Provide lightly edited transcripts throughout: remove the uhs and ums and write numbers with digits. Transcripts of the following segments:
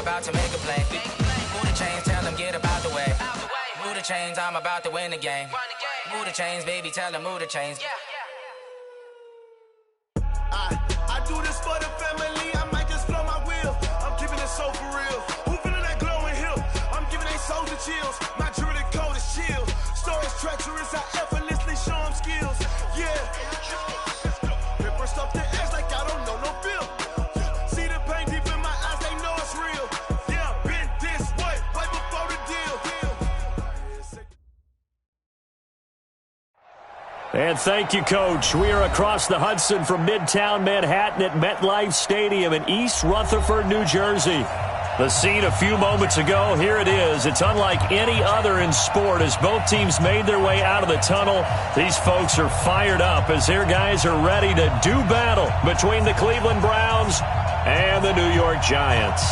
about to make a play. Move the chains, tell them get about the way. Move the chains, I'm about to win the game. Move the chains, baby, tell them move the chains. I do this for the family, I might just blow my wheel. I'm keeping it so for real. Who feeling that glowing hill? I'm giving they souls the chills. My jewelry code is chill. Stories treacherous, I effortlessly show them skills. Yeah. Ripper stuff the edge like I don't know no bill. See the pain deep in my eyes, they know it's real. Yeah, been this way, way before the deal. And thank you, Coach. We are across the Hudson from Midtown Manhattan at MetLife Stadium in East Rutherford, New Jersey. The scene a few moments ago, here it is. It's unlike any other in sport as both teams made their way out of the tunnel. These folks are fired up as their guys are ready to do battle between the Cleveland Browns and the New York Giants.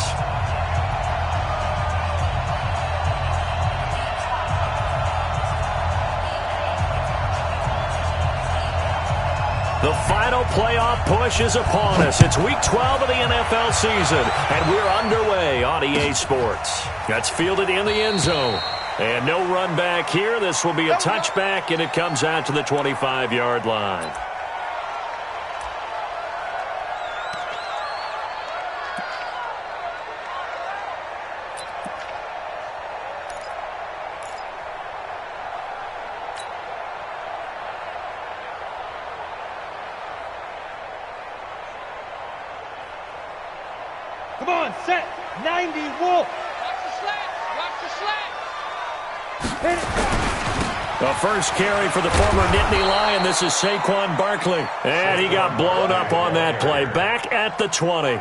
The final playoff push is upon us. It's Week 12 of the NFL season, and we're underway on EA Sports. That's fielded in the end zone. And no run back here. This will be a touchback, and it comes out to the 25-yard line. Come on, set, 90, Wolf. Watch the slant, watch the slant. Hit it. The first carry for the former Nittany Lion. This is Saquon Barkley. And he got blown up on that play. Back at the 20.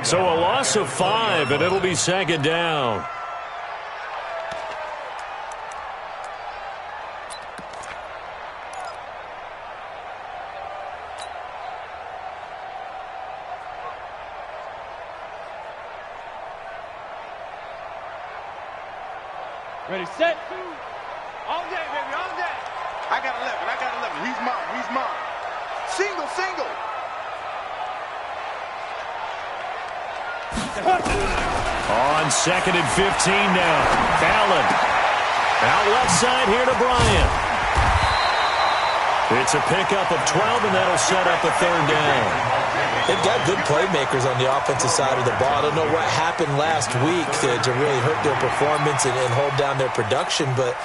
So a loss of 5, and it'll be second down. Ready, set. All day, baby, all day. I got 11. He's mine. Single. On 2nd and 15 now. Allen. Out left side here to Bryant. It's a pickup of 12, and that'll set up a third down. They've got good playmakers on the offensive side of the ball. I don't know what happened last week to really hurt their performance and hold down their production, but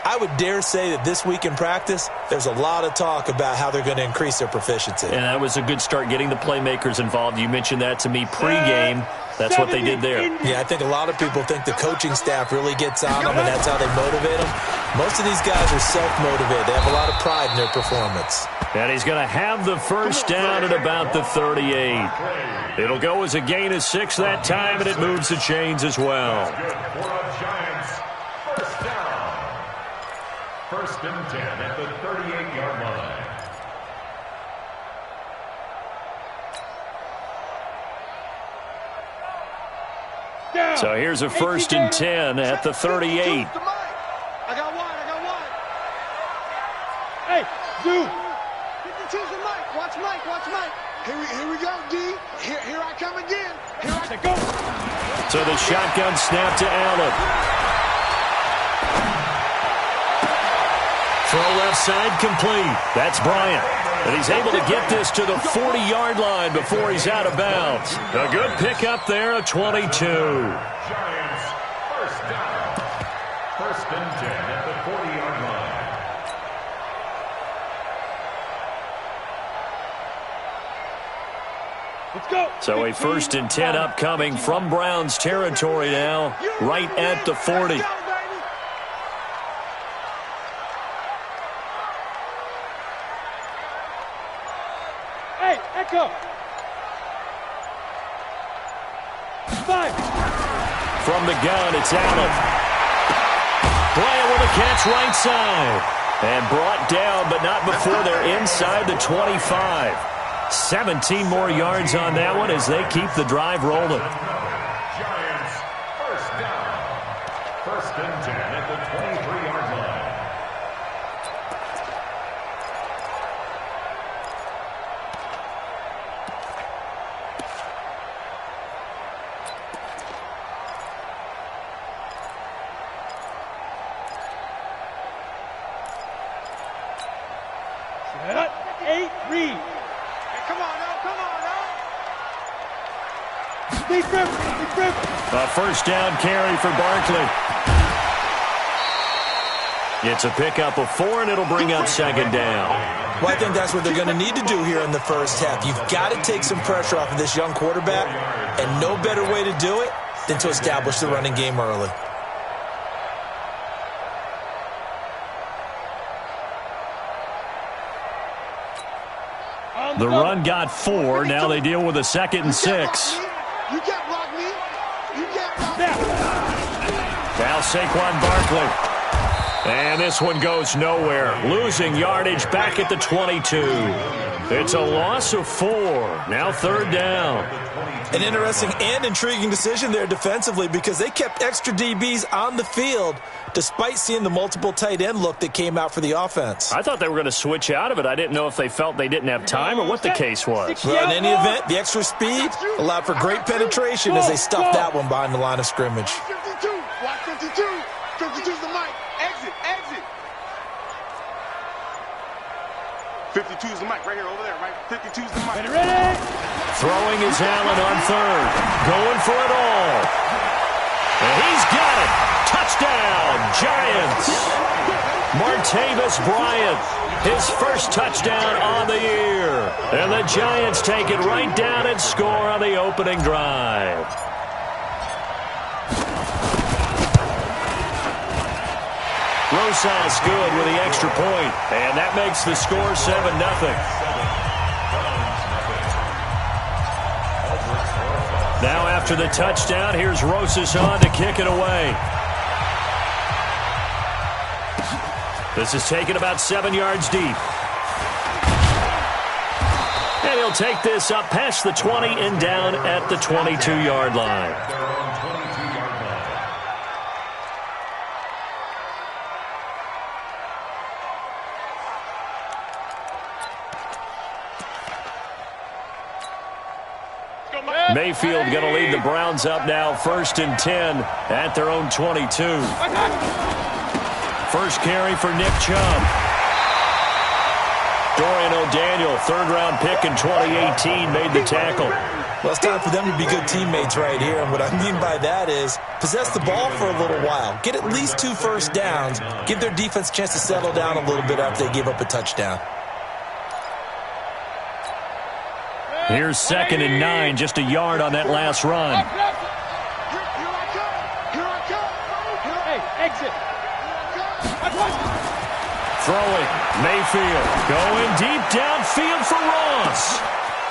I would dare say that this week in practice, there's a lot of talk about how they're going to increase their proficiency. And that was a good start getting the playmakers involved. You mentioned that to me pregame. That's what they did there. Yeah, I think a lot of people think the coaching staff really gets on them, and that's how they motivate them. Most of these guys are self-motivated. They have a lot of pride in their performance. And he's going to have the first down at about the 38. It'll go as a gain of 6 that time, and it moves the chains as well. First and 10 at the 38-yard line. So here's a first and 10 at the 38. I got one. Hey, Zoo. 52's the Mike. Watch Mike. Here we go, D. Here I come again. Go. So the shotgun snap to Allen. Throw left side complete. That's Bryant. And he's able to get this to the 40-yard line before he's out of bounds. A good pickup there, a 22. Giants first down. First and 10 at the 40-yard line. Let's go. So a first and 10 upcoming from Browns territory now, right at the 40. Hey, Echo. 5. From the gun, it's Allen. Bryant with a catch right side. And brought down, but not before they're inside the 25. 17 more yards on that one as they keep the drive rolling. Giants first down. First and 10 at the 23-yard line. Cut. 8, read. Hey, come on now, come on now. Deep grip. A first down carry for Barkley. It's a pickup of 4, and it'll bring up second down. Well, I think that's what they're going to need to do here in the first half. You've got to take some pressure off of this young quarterback, and no better way to do it than to establish the running game early. The run got 4. Now they deal with a 2nd and 6. You can't block me. You can't block me. Now Saquon Barkley. And this one goes nowhere. Losing yardage back at the 22. It's a loss of 4. Now 3rd down. An interesting and intriguing decision there defensively because they kept extra DBs on the field despite seeing the multiple tight end look that came out for the offense. I thought they were going to switch out of it. I didn't know if they felt they didn't have time or what the case was. Well, in any event, the extra speed allowed for great penetration as they stuffed that one behind the line of scrimmage. 52. Watch 52. 52's the mic. Exit. 52's the mic right here, over there, right? 52's the mic. Ready. Throwing is Allen on 3rd. Going for it all. And he's got it. Touchdown, Giants. Martavis Bryant, his first touchdown on the year. And the Giants take it right down and score on the opening drive. Rosas good with the extra point, and that makes the score 7-0. Now after the touchdown, here's Rosas on to kick it away. This is taken about 7 yards deep. And he'll take this up past the 20 and down at the 22-yard line. Mayfield going to lead the Browns up now, 1st and 10 at their own 22. First carry for Nick Chubb. Dorian O'Daniel, 3rd-round pick in 2018, made the tackle. Well, it's time for them to be good teammates right here, and what I mean by that is possess the ball for a little while. Get at least 2 first downs. Give their defense a chance to settle down a little bit after they give up a touchdown. Here's 2nd and 9, just a yard on that last run. Hey, exit. Throwing, Mayfield, going deep downfield for Ross.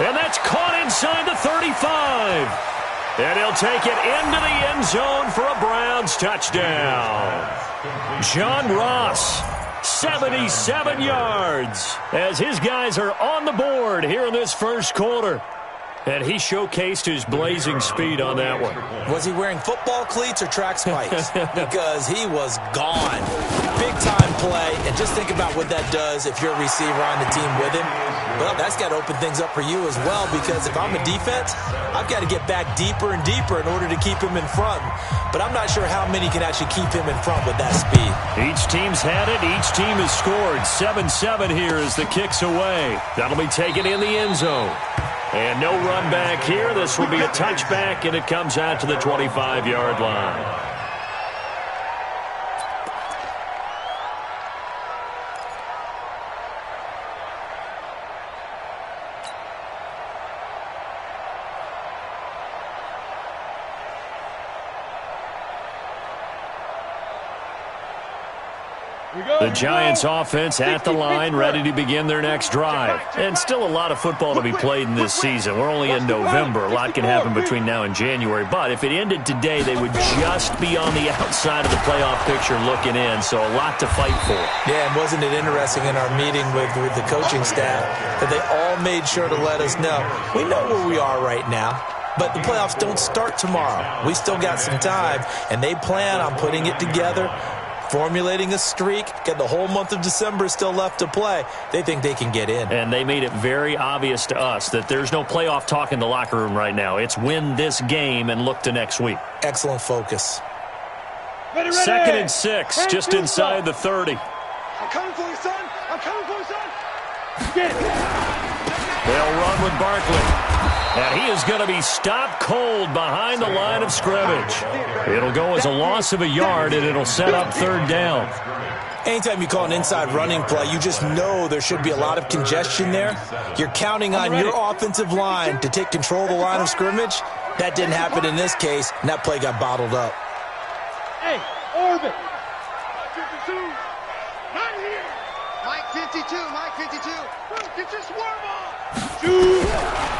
And that's caught inside the 35. And he'll take it into the end zone for a Browns touchdown. John Ross, 77 yards, as his guys are on the board here in this first quarter. And he showcased his blazing speed on that one. Was he wearing football cleats or track spikes? Because he was gone. Big-time play, and just think about what that does if you're a receiver on the team with him. Well, that's got to open things up for you as well, because if I'm a defense, I've got to get back deeper and deeper in order to keep him in front. But I'm not sure how many can actually keep him in front with that speed. Each team's had it. Each team has scored. 7-7 here as the kick's away. That'll be taken in the end zone. And no run back here. This will be a touchback, and it comes out to the 25-yard line. The Giants offense at the line, ready to begin their next drive. And still a lot of football to be played in this season. We're only in November. A lot can happen between now and January. But if it ended today, they would just be on the outside of the playoff picture looking in. So a lot to fight for. Yeah, and wasn't it interesting in our meeting with the coaching staff that they all made sure to let us know, we know where we are right now. But the playoffs don't start tomorrow. We still got some time, and they plan on putting it together, formulating a streak, get the whole month of December still left to play. They think they can get in. And they made it very obvious to us that there's no playoff talk in the locker room right now. It's win this game and look to next week. Excellent focus. Ready. 2nd and 6, just inside the 30. I'm coming for you, son. I'm coming for you, son. Get it. They'll run with Barkley. And he is going to be stopped cold behind the line of scrimmage. It'll go as a loss of a yard, and it'll set up third down. Anytime you call an inside running play, you just know there should be a lot of congestion there. You're counting on your offensive line to take control of the line of scrimmage. That didn't happen in this case, and that play got bottled up. Hey, orbit. Not here. Mike 52, Mike 52. Get your swarm on.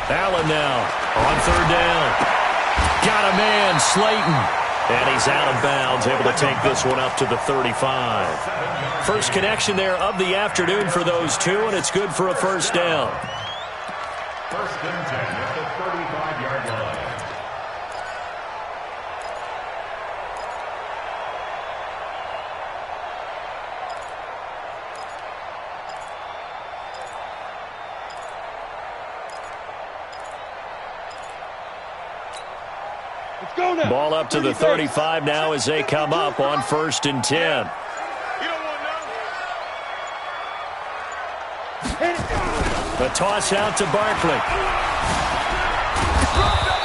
Allen now on third down. Got a man, Slayton. And he's out of bounds, able to take this one up to the 35. First connection there of the afternoon for those two, and it's good for a first down. First and 10 at the 35-yard line. Let's go now. Ball up to the 35 now as they come up on first and 10. You don't want none. The toss out to Barkley.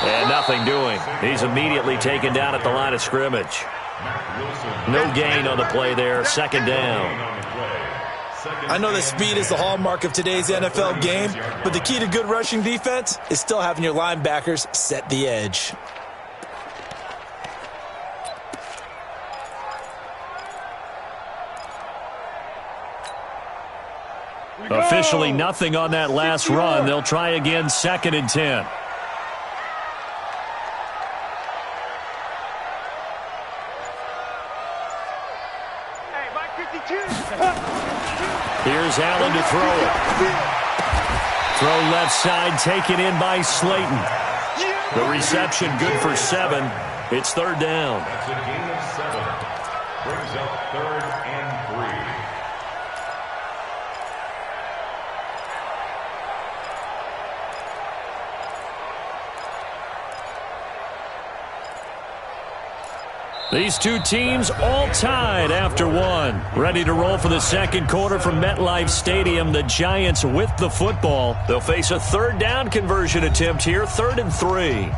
And nothing doing. He's immediately taken down at the line of scrimmage. No gain on the play there. Second down. I know that speed is the hallmark of today's NFL game, but the key to good rushing defense is still having your linebackers set the edge. Officially nothing on that last run. They'll try again, second and 10. Hey, Mike 52. Here's Allen to throw it. Throw left side, taken in by Slayton. The reception good for 7. It's third down. That's a gain of 7. Brings up third and 3. These two teams all tied after one. Ready to roll for the second quarter from MetLife Stadium. The Giants with the football. They'll face a third down conversion attempt here, 3rd and 3.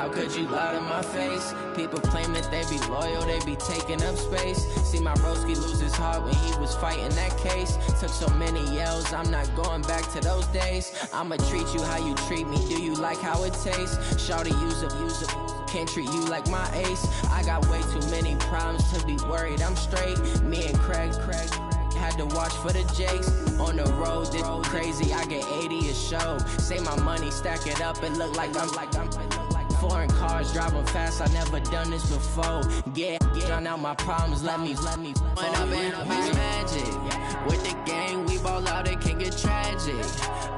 How could you lie to my face? People claim that they be loyal, they be taking up space. See my broski lose his heart when he was fighting that case. Took so many yells, I'm not going back to those days. I'ma treat you how you treat me, do you like how it tastes? Shawty, use up, can't treat you like my ace. I got way too many problems to be worried, I'm straight. Me and Craig had to watch for the Jakes. On the road, this crazy, I get 80 a show. Say my money, stack it up, it look like I'm foreign cars, driving fast, I never done this before. Get drown out my problems, let me When up in a beach magic. With the gang, we ball out, it can get tragic.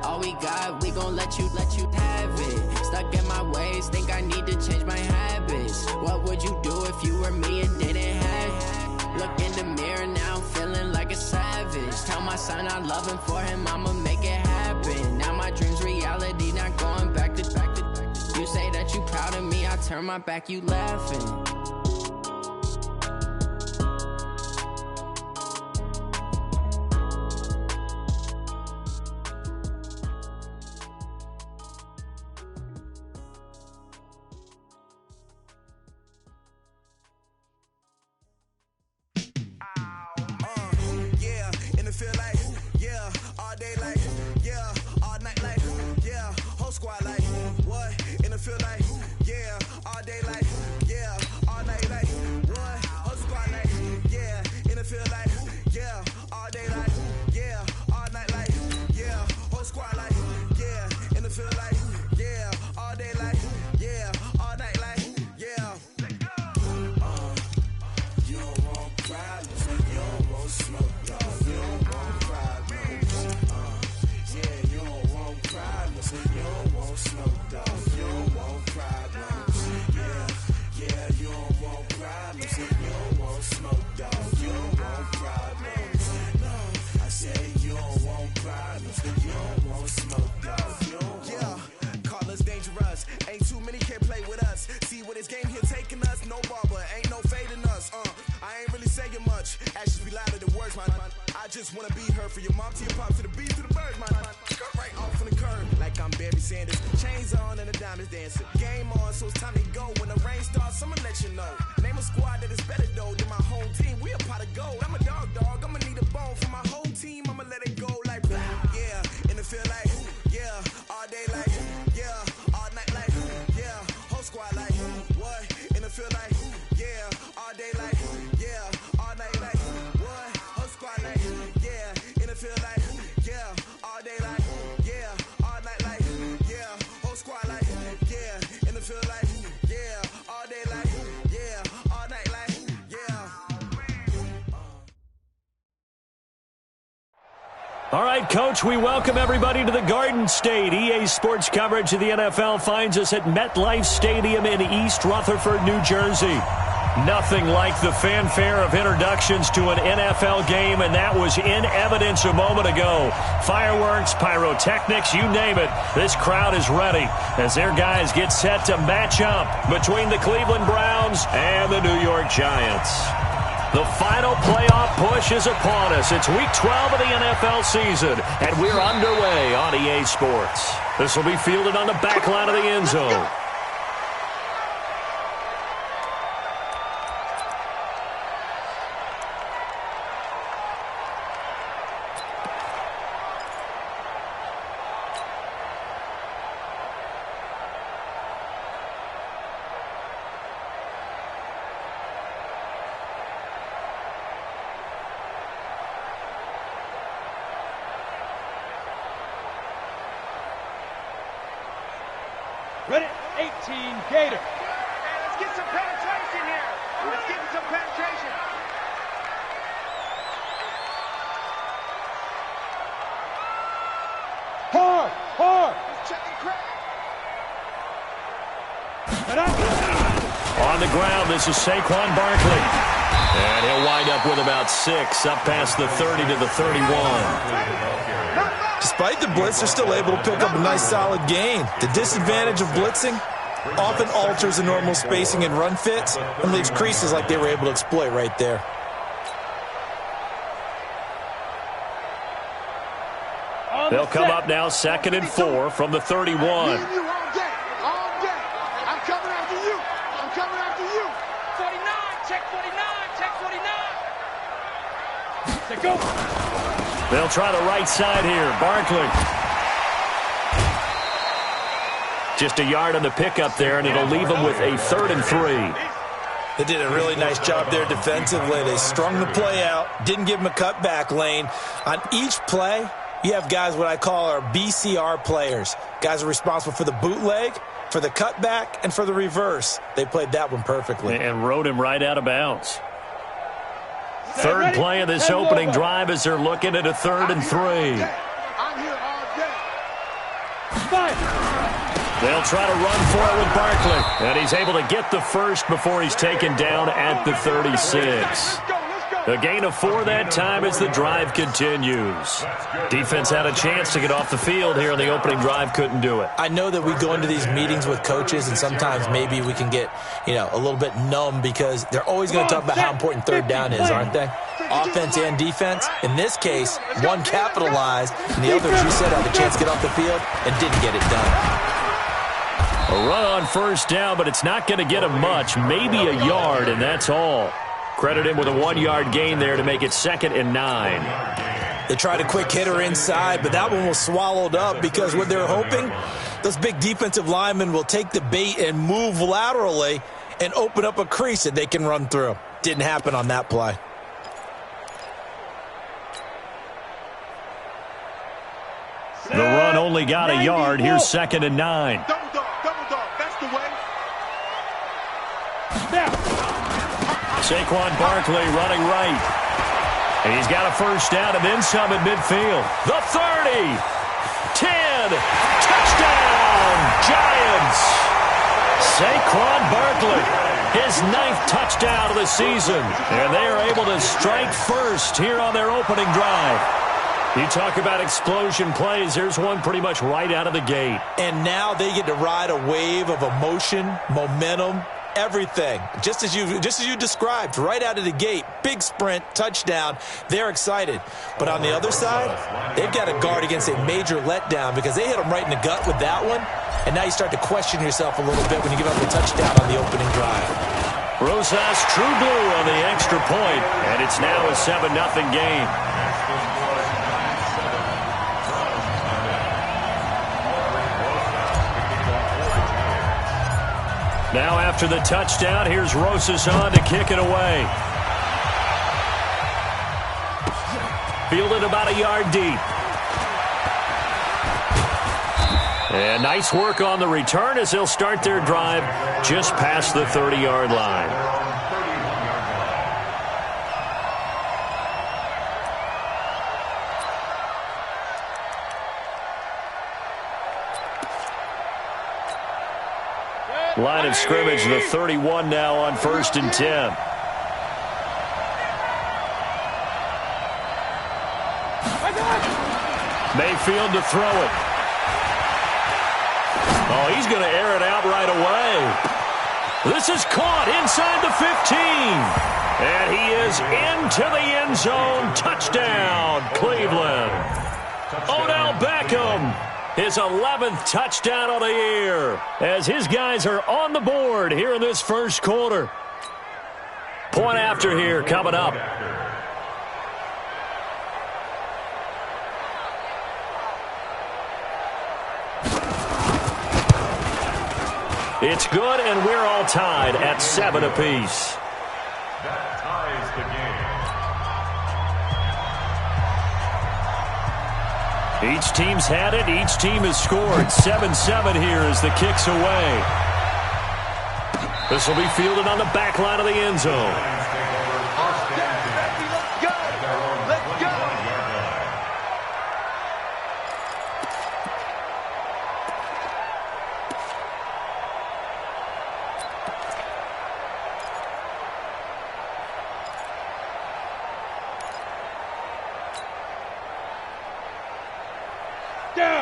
All we got, we gon' let you have it. Stuck in my ways, think I need to change my habits. What would you do if you were me and didn't have it? Look in the mirror now, I'm feeling like a savage. Tell my son I love him, for him I'ma make it happen. Now my dream's reality, not going back to. You say that you proud of me, I turn my back, you laughing. All right, Coach, we welcome everybody to the Garden State. EA Sports coverage of the NFL finds us at MetLife Stadium in East Rutherford, New Jersey. Nothing like the fanfare of introductions to an NFL game, and that was in evidence a moment ago. Fireworks, pyrotechnics, you name it. This crowd is ready as their guys get set to match up between the Cleveland Browns and the New York Giants. The final playoff push is upon us. It's Week 12 of the NFL season, and we're underway on EA Sports. This will be fielded on the back line of the end zone. Ready, 18, Gator. Hey, let's get some penetration here. Let's get some penetration. Hard. Let's check and crack. On the ground, this is Saquon Barkley. And he'll wind up with about 6, up past the 30 to the 31. Despite the blitz, they're still able to pick up a nice solid gain. The disadvantage of blitzing often alters the normal spacing and run fits and leaves creases like they were able to exploit right there. They'll come up now 2nd and 4 from the 31. All day. I'm coming Go. They'll try the right side here. Barkley. Just a yard on the pickup there, and it'll leave them with a 3rd and 3. They did a really nice job there defensively. They strung the play out, didn't give them a cutback lane. On each play, you have guys what I call our BCR players. Guys are responsible for the bootleg, for the cutback, and for the reverse. They played that one perfectly. And rode him right out of bounds. Third play of this opening drive as they're looking at a 3rd and 3. I'm here all day. They'll try to run for it with Barkley. And he's able to get the first before he's taken down at the 36. A gain of 4 that time as the drive continues. Defense had a chance to get off the field here on the opening drive, couldn't do it. I know that we go into these meetings with coaches, and sometimes maybe we can get, a little bit numb because they're always going to talk about how important 3rd down is, aren't they? Offense and defense. In this case, one capitalized, and the other, as you said, had a chance to get off the field and didn't get it done. A run on 1st down, but it's not going to get him much, maybe a yard, and that's all. Credit him with a 1-yard gain there to make it 2nd and 9. They tried a quick hitter inside, but that one was swallowed up because what they're hoping, those big defensive linemen will take the bait and move laterally and open up a crease that they can run through. Didn't happen on that play. The run only got a yard. Here's 2nd and 9. Double dog. That's the way. Saquon Barkley running right. And he's got a 1st down and then some at midfield. The 30. 10. Touchdown, Giants. Saquon Barkley, his 9th touchdown of the season. And they are able to strike first here on their opening drive. You talk about explosion plays. There's one pretty much right out of the gate. And now they get to ride a wave of emotion, momentum, everything. Just as you described, right out of the gate. Big sprint, touchdown. They're excited. But on the other side, they've got to guard against a major letdown because they hit them right in the gut with that one. And now you start to question yourself a little bit when you give up a touchdown on the opening drive. Rosas true blue on the extra point, and it's now a 7-0 game. Now after the touchdown, here's Rosas on to kick it away. Fielded about a yard deep. And nice work on the return as they'll start their drive just past the 30-yard line. Line of scrimmage, the 31 now on 1st and 10. Mayfield to throw it. Oh, he's going to air it out right away. This is caught inside the 15. And he is into the end zone. Touchdown, Cleveland. Odell Beckham. His 11th touchdown of the year as his guys are on the board here in this first quarter. Point after here coming up. It's good, and we're all tied at 7 apiece. That ties the game. Each team's had it. Each team has scored. 7-7 here as the kick's away. This will be fielded on the back line of the end zone.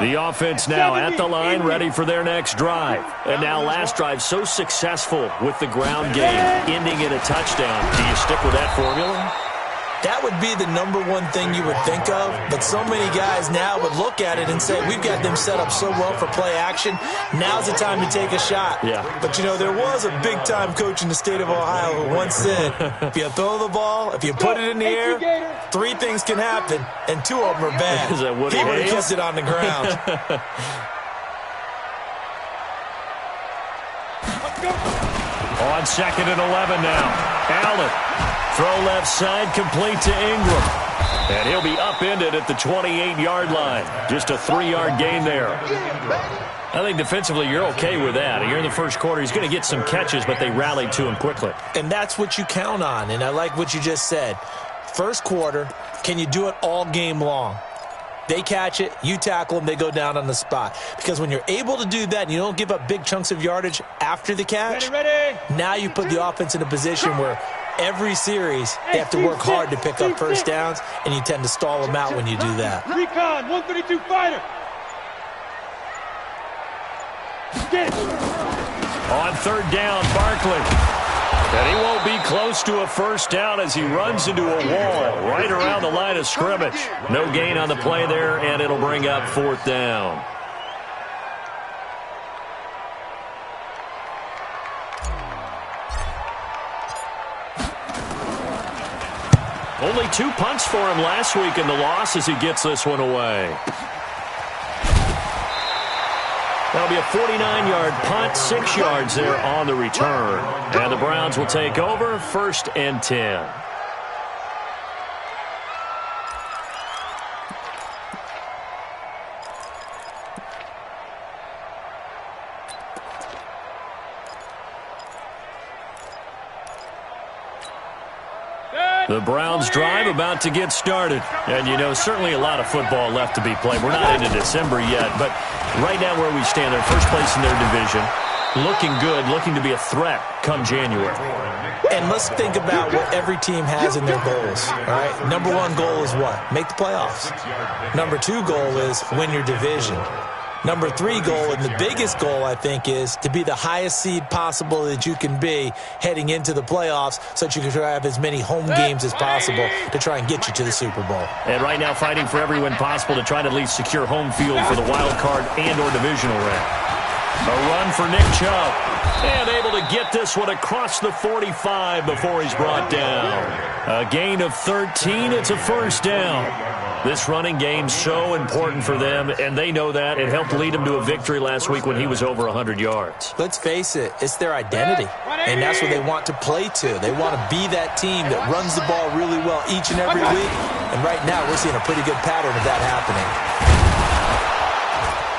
The offense now at the line, ready for their next drive. And now last drive so successful with the ground game, ending in a touchdown. Do you stick with that formula? That would be the number one thing you would think of, but so many guys now would look at it and say, we've got them set up so well for play action, now's the time to take a shot. Yeah. But, you know, there was a big-time coach in the state of Ohio who once said, if you throw the ball, if you put it in the air, 3 things can happen, and 2 of them are bad. Is that Woody He would have Hayes? kept it on the ground. On 2nd and 11 now. Allen. Throw left side, complete to Ingram. And he'll be upended at the 28-yard line. Just a 3-yard gain there. I think defensively you're okay with that. Here in the first quarter, he's going to get some catches, but they rallied to him quickly. And that's what you count on, and I like what you just said. First quarter, can you do it all game long? They catch it, you tackle them, they go down on the spot. Because when you're able to do that and you don't give up big chunks of yardage after the catch, now you put the offense in a position where every series they have to work hard to pick up first downs, and you tend to stall them out when you do that. Recon, 132 fighter. On 3rd down, Barkley. And he won't be close to a first down as he runs into a wall right around the line of scrimmage. No gain on the play there, and it'll bring up 4th down. Only 2 punts for him last week in the loss as he gets this one away. That'll be a 49-yard punt, 6 yards there on the return. And the Browns will take over, 1st and 10. The Browns drive about to get started. And, you know, certainly a lot of football left to be played. We're not into December yet, but right now where we stand, they're first place in their division. Looking good, looking to be a threat come January. And let's think about what every team has in their goals, all right? Number 1 goal is what? Make the playoffs. Number 2 goal is win your division. Number 3 goal, and the biggest goal, I think, is to be the highest seed possible that you can be heading into the playoffs so that you can try to have as many home games as possible to try and get you to the Super Bowl. And right now fighting for every win possible to try to at least secure home field for the wild card and or divisional round. A run for Nick Chubb. And able to get this one across the 45 before he's brought down. A gain of 13. It's a first down. This running game's so important for them, and they know that. It helped lead them to a victory last week when he was over 100 yards. Let's face it, it's their identity, and that's what they want to play to. They want to be that team that runs the ball really well each and every week, and right now we're seeing a pretty good pattern of that happening.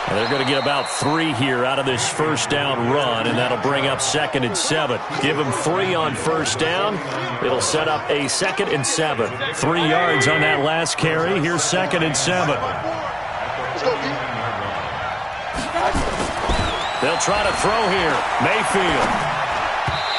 And they're going to get about 3 here out of this first down run, and that'll bring up 2nd and 7. Give them 3 on first down. It'll set up a 2nd and 7. 3 yards on that last carry. Here's 2nd and 7. They'll try to throw here. Mayfield.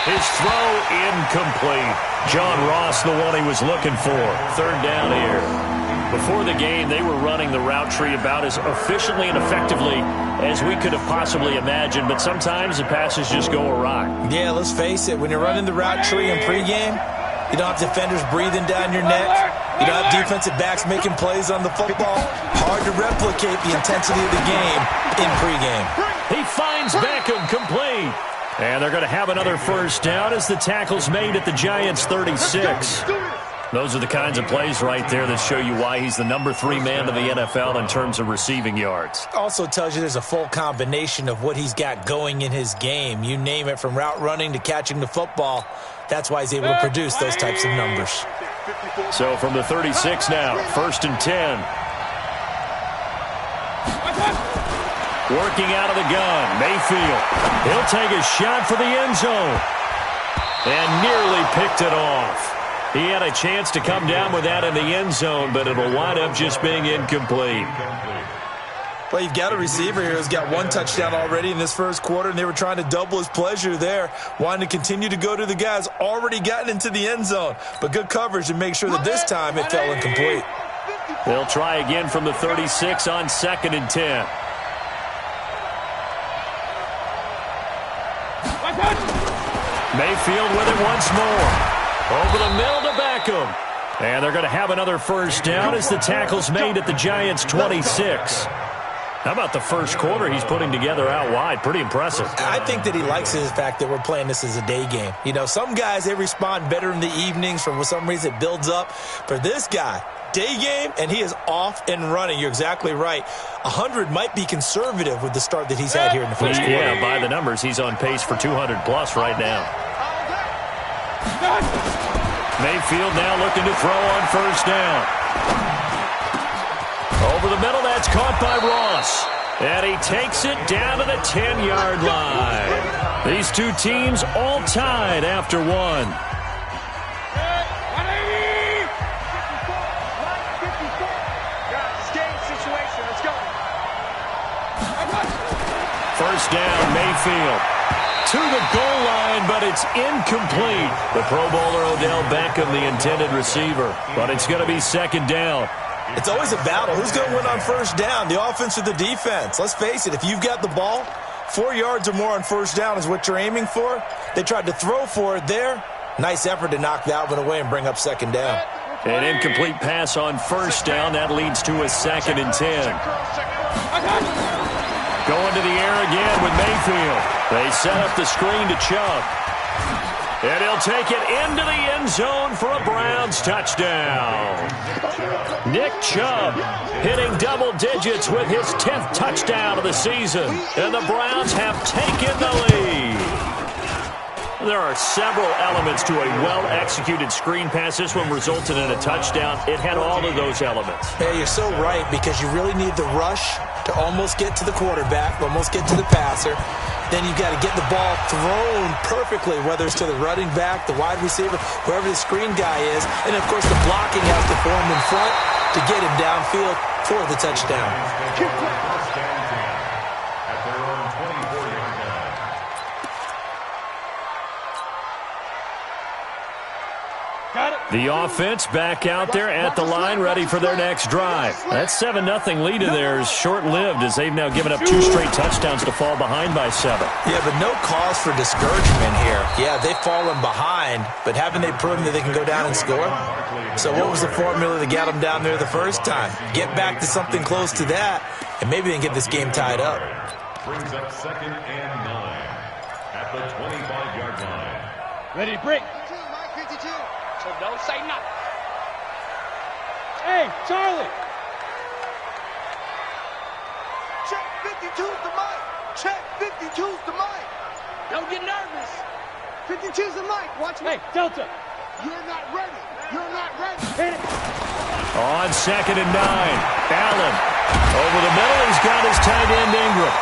His throw incomplete. John Ross, the one he was looking for. 3rd down here. Before the game, they were running the route tree about as efficiently and effectively as we could have possibly imagined, but sometimes the passes just go awry. Yeah, let's face it. When you're running the route tree in pregame, you don't have defenders breathing down your neck. You don't have defensive backs making plays on the football. Hard to replicate the intensity of the game in pregame. He finds Beckham complete. And they're going to have another first down as the tackle's made at the Giants' 36. Those are the kinds of plays right there that show you why he's the number 3 man of the NFL in terms of receiving yards. Also tells you there's a full combination of what he's got going in his game. You name it, from route running to catching the football. That's why he's able to produce those types of numbers. So from the 36 now, 1st and 10. Working out of the gun, Mayfield. He'll take a shot for the end zone. And nearly picked it off. He had a chance to come down with that in the end zone, but it'll wind up just being incomplete. Well, you've got a receiver here who's got 1 touchdown already in this first quarter, and they were trying to double his pleasure there, wanting to continue to go to the guys already gotten into the end zone. But good coverage to make sure that this time it fell incomplete. They'll try again from the 36 on 2nd and 10. Mayfield with it once more. Over the middle to Beckham. And they're going to have another first down as the tackle's made at the Giants' 26. How about the first quarter he's putting together out wide? Pretty impressive. I think that he likes the fact that we're playing this as a day game. You know, some guys, they respond better in the evenings. For some reason, it builds up. For this guy, day game, and he is off and running. You're exactly right. 100 might be conservative with the start that he's had here in the first quarter. Yeah, by the numbers, he's on pace for 200-plus right now. Mayfield now looking to throw on first down. Over the middle, that's caught by Ross. And he takes it down to the 10-yard line. These two teams all tied after one. First down, Mayfield. To the goal line, but it's incomplete. The Pro Bowler Odell Beckham, the intended receiver. But it's going to be second down. It's always a battle. Who's going to win on first down, the offense or the defense? Let's face it, if you've got the ball, 4 yards or more on first down is what you're aiming for. They tried to throw for it there. Nice effort to knock that one away and bring up second down. An incomplete pass on first down. That leads to a 2nd and 10. Going to the air again with Mayfield. They set up the screen to Chubb. And he'll take it into the end zone for a Browns touchdown. Nick Chubb hitting double digits with his 10th touchdown of the season. And the Browns have taken the lead. There are several elements to a well-executed screen pass. This one resulted in a touchdown. It had all of those elements. Yeah, you're so right, because you really need the rush to almost get to the quarterback, almost get to the passer. Then you've got to get the ball thrown perfectly, whether it's to the running back, the wide receiver, whoever the screen guy is. And, of course, the blocking has to form in front to get him downfield for the touchdown. The offense back out there at the line, ready for their next drive. That 7-0 lead of theirs short-lived, as they've now given up 2 straight touchdowns to fall behind by 7. Yeah, but no cause for discouragement here. Yeah, they've fallen behind, but haven't they proven that they can go down and score? So what was the formula that got them down there the first time? Get back to something close to that, and maybe they can get this game tied up. Brings up 2nd and 9 at the 25-yard line. Ready to break. Mike 52. So don't say nothing. Hey, Charlie. Check 52's the mic. Check 52's the mic. Don't get nervous. 52's the mic. Watch me. Hey, Delta. You're not ready. You're not ready. Hit it. On 2nd and 9, Allen. Over the middle, he's got his tight end Ingram.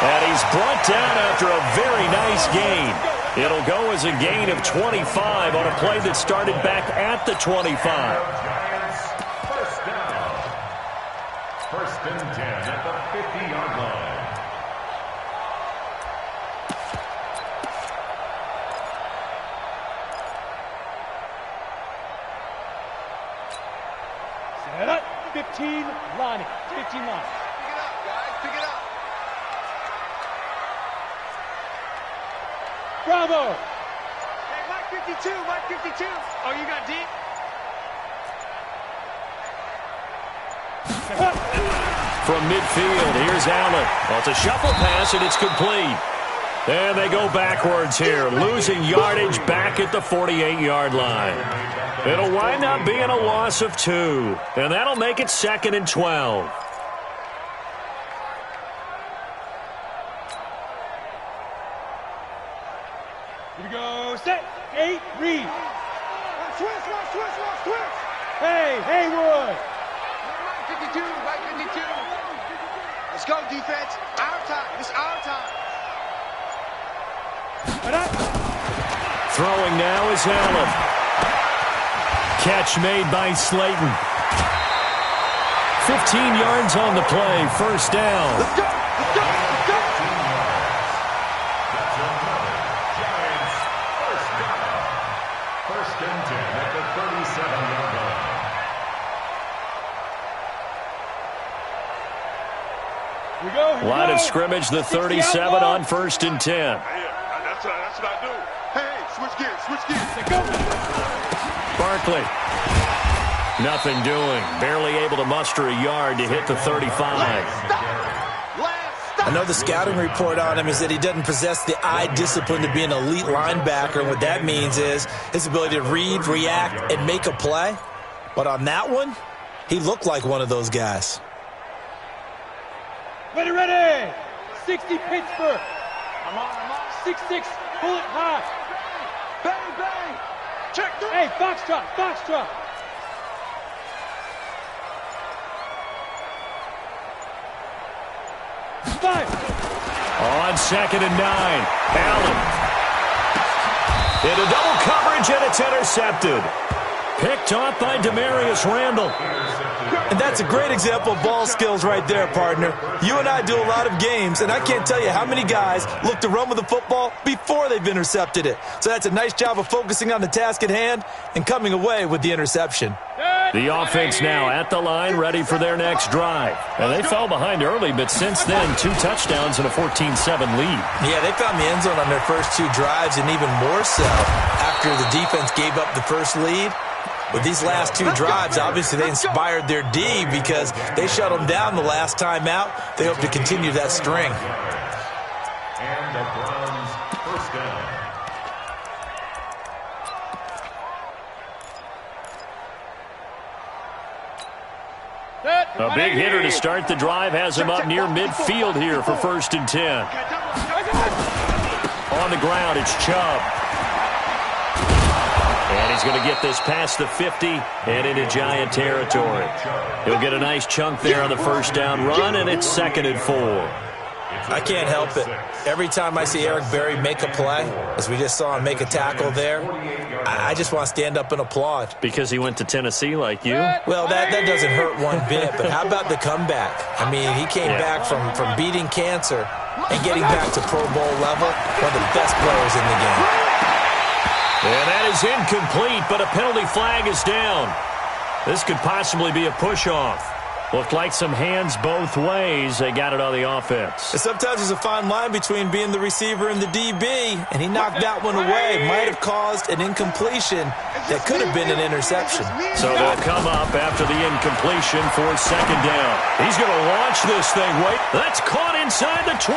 And he's brought down after a very nice gain. It'll go as a gain of 25 on a play that started back at the 25. Giants, first down. 1st and 10 at the 50-yard line. Set up. 15 line. 15 line. Pick it up, guys. Pick it up. Bravo. Hey, Mike 52. Mike 52. Oh, you got deep? From midfield, here's Allen. Well, it's a shuffle pass, and it's complete. And they go backwards here, losing yardage back at the 48-yard line. It'll wind up being a loss of 2, and that'll make it 2nd and 12. Here we go. Set. 8. Read. Switch. Hey, Haywood. Mike 52. Mike 52. Let's go, defense. Our time. It's our time. Throwing now is Allen. Catch made by Slayton. 15 yards on the play. First down. Let's go. Let's go. Let's go. That's another Giants first down. 1st and 10 at the 37-yard line. Here we go. Line of scrimmage, the 37 on 1st and 10. That's what I do. Hey, switch gears. Go. Barkley Nothing doing. Barely able to muster a yard to hit the 35. I know the scouting report on him is that he doesn't possess the eye discipline to be an elite linebacker. And what that means is his ability to read, react, and make a play. But on that one, he looked like one of those guys. Ready! 60 Pittsburgh. I'm on. 6-6, pull it high. Bang! Check 3. Hey, Foxtrot. 5. On 2nd and 9, Allen. Into double coverage, and it's intercepted. Picked off by Demarius Randall. And that's a great example of ball skills right there, partner. You and I do a lot of games, and I can't tell you how many guys look to run with the football before they've intercepted it. So that's a nice job of focusing on the task at hand and coming away with the interception. The offense now at the line, ready for their next drive. And they fell behind early, but since then, 2 touchdowns and a 14-7 lead. Yeah, they found the end zone on their first 2 drives, and even more so after the defense gave up the first lead. With these last 2 drives, obviously they inspired their D because they shut them down the last time out. They hope to continue that string. And the Browns first down. A big hitter to start the drive has him up near midfield here for 1st and 10. On the ground, it's Chubb. And he's going to get this past the 50 and into Giant territory. He'll get a nice chunk there on the first down run, and it's 2nd and 4. I can't help it. Every time I see Eric Berry make a play, as we just saw him make a tackle there, I just want to stand up and applaud. Because he went to Tennessee like you? Well, that doesn't hurt one bit, but how about the comeback? I mean, he came back from beating cancer and getting back to Pro Bowl level, one of the best players in the game. And that is incomplete, but a penalty flag is down. This could possibly be a push-off. Looked like some hands both ways. They got it on the offense. And sometimes there's a fine line between being the receiver and the DB, and he knocked that one away. Might have caused an incompletion that could have been an interception. So they'll come up after the incompletion for 2nd down. He's going to launch this thing. Wait, that's caught inside the 20.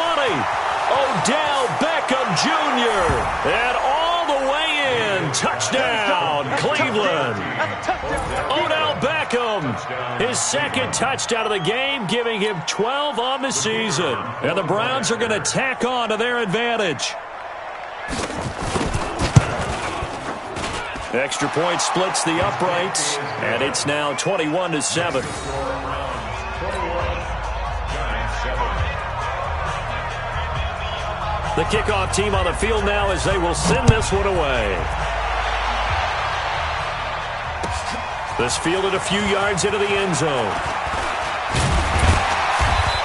Odell Beckham Jr. And all the way in. Touchdown, Cleveland. Odell Beckham, his 2nd touchdown of the game, giving him 12 on the season. And the Browns are going to tack on to their advantage. Extra point splits the uprights, and it's now 21-7. The kickoff team on the field now as they will send this one away. This fielded a few yards into the end zone.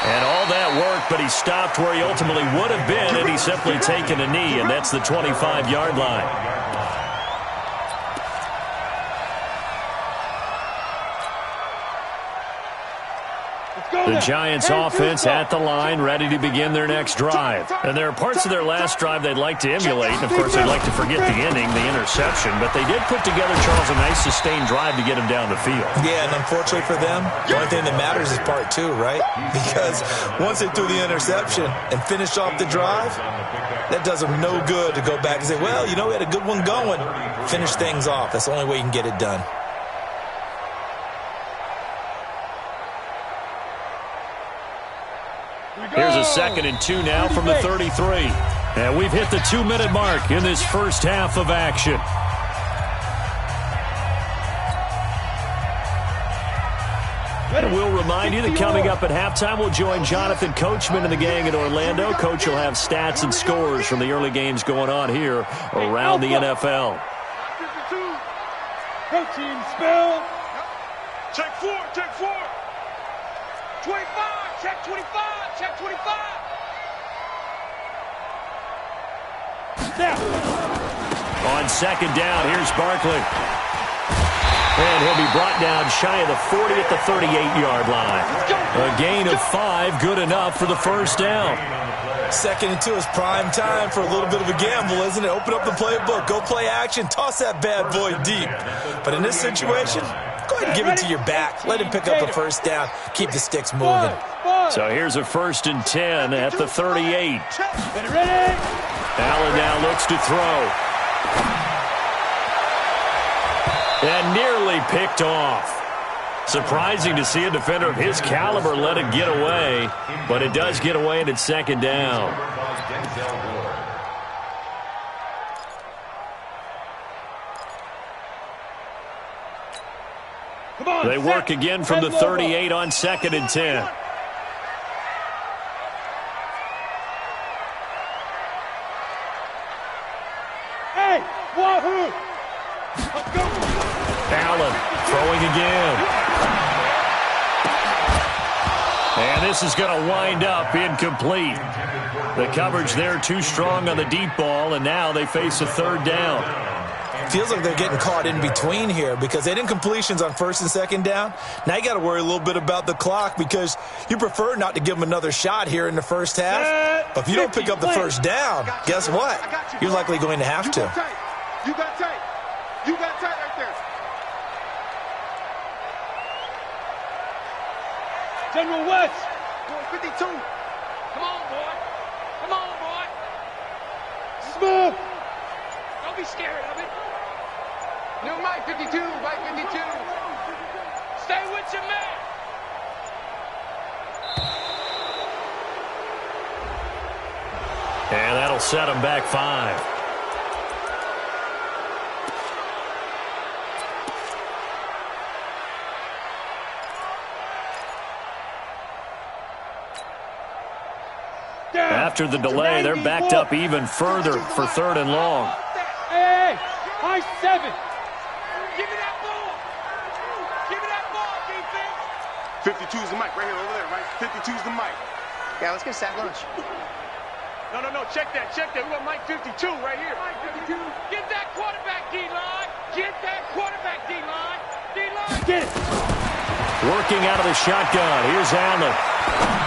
And all that work, but he stopped where he ultimately would have been had he simply taken a knee, and that's the 25-yard line. The Giants offense at the line, ready to begin their next drive. And there are parts of their last drive they'd like to emulate. And, of course, they'd like to forget the inning, the interception. But they did put together, Charles, a nice sustained drive to get him down the field. Yeah, and unfortunately for them, the only thing that matters is part 2, right? Because once they threw the interception and finished off the drive, that does them no good to go back and say, well, you know, we had a good one going. Finish things off. That's the only way you can get it done. Here's a 2nd and 2 now from the 33. And we've hit the 2-minute mark in this first half of action. And we'll remind you that coming up at halftime, we'll join Jonathan Coachman and the gang in Orlando. Coach will have stats and scores from the early games going on here around the NFL. Protein spill. Check 4. 25. Check 25. Check 25. Snap. On 2nd down, here's Barkley. And he'll be brought down shy of the 40 at the 38-yard line. A gain of 5, good enough for the first down. 2nd and 2 is prime time for a little bit of a gamble, isn't it? Open up the playbook, go play action, toss that bad boy deep. But in this situation, Go ahead and give it to your back. Let him pick up a first down. Keep the sticks moving. So here's a 1st and 10 at the 38. Allen now looks to throw. And nearly picked off. Surprising to see a defender of his caliber let it get away, but it does get away and it's 2nd down. They work again from the 38 on 2nd and 10. Hey, wahoo! Allen throwing again. And this is going to wind up incomplete. The coverage there too strong on the deep ball, and now they face a 3rd down. Feels like they're getting caught in between here because they didn't completions on 1st and 2nd down. Now you got to worry a little bit about the clock because you prefer not to give them another shot here in the first half. But if you don't pick up the first down, guess what? You're likely going to have to. You got tight. You got tight right there. General West. 52. Come on, boy. Come on, boy. Smooth. Don't be scared of it. New Mike 52, Mike 52. Stay with your man. And that'll set them back 5. After the delay, they're backed up even further for 3rd and long. Hey, high 7. Give me that ball. Give me that ball, defense. 52's the mic right here, over there, right? 52's the mic. Yeah, let's get sack lunch. No, check that. We got Mike 52 right here. Mike 52. Get that quarterback, D-line. Get that quarterback, D-line. D-line. Get it. Working out of the shotgun. Here's Allen.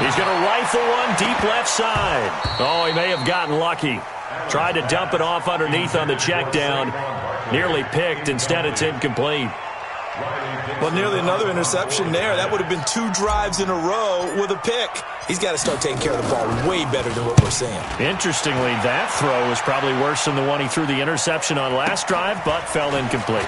He's going to rifle one deep left side. Oh, he may have gotten lucky. Tried to dump it off underneath on the check down. Nearly picked. Instead, it's incomplete. Well, nearly another interception there. That would have been 2 drives in a row with a pick. He's got to start taking care of the ball way better than what we're seeing. Interestingly, that throw was probably worse than the one he threw the interception on last drive, but fell incomplete.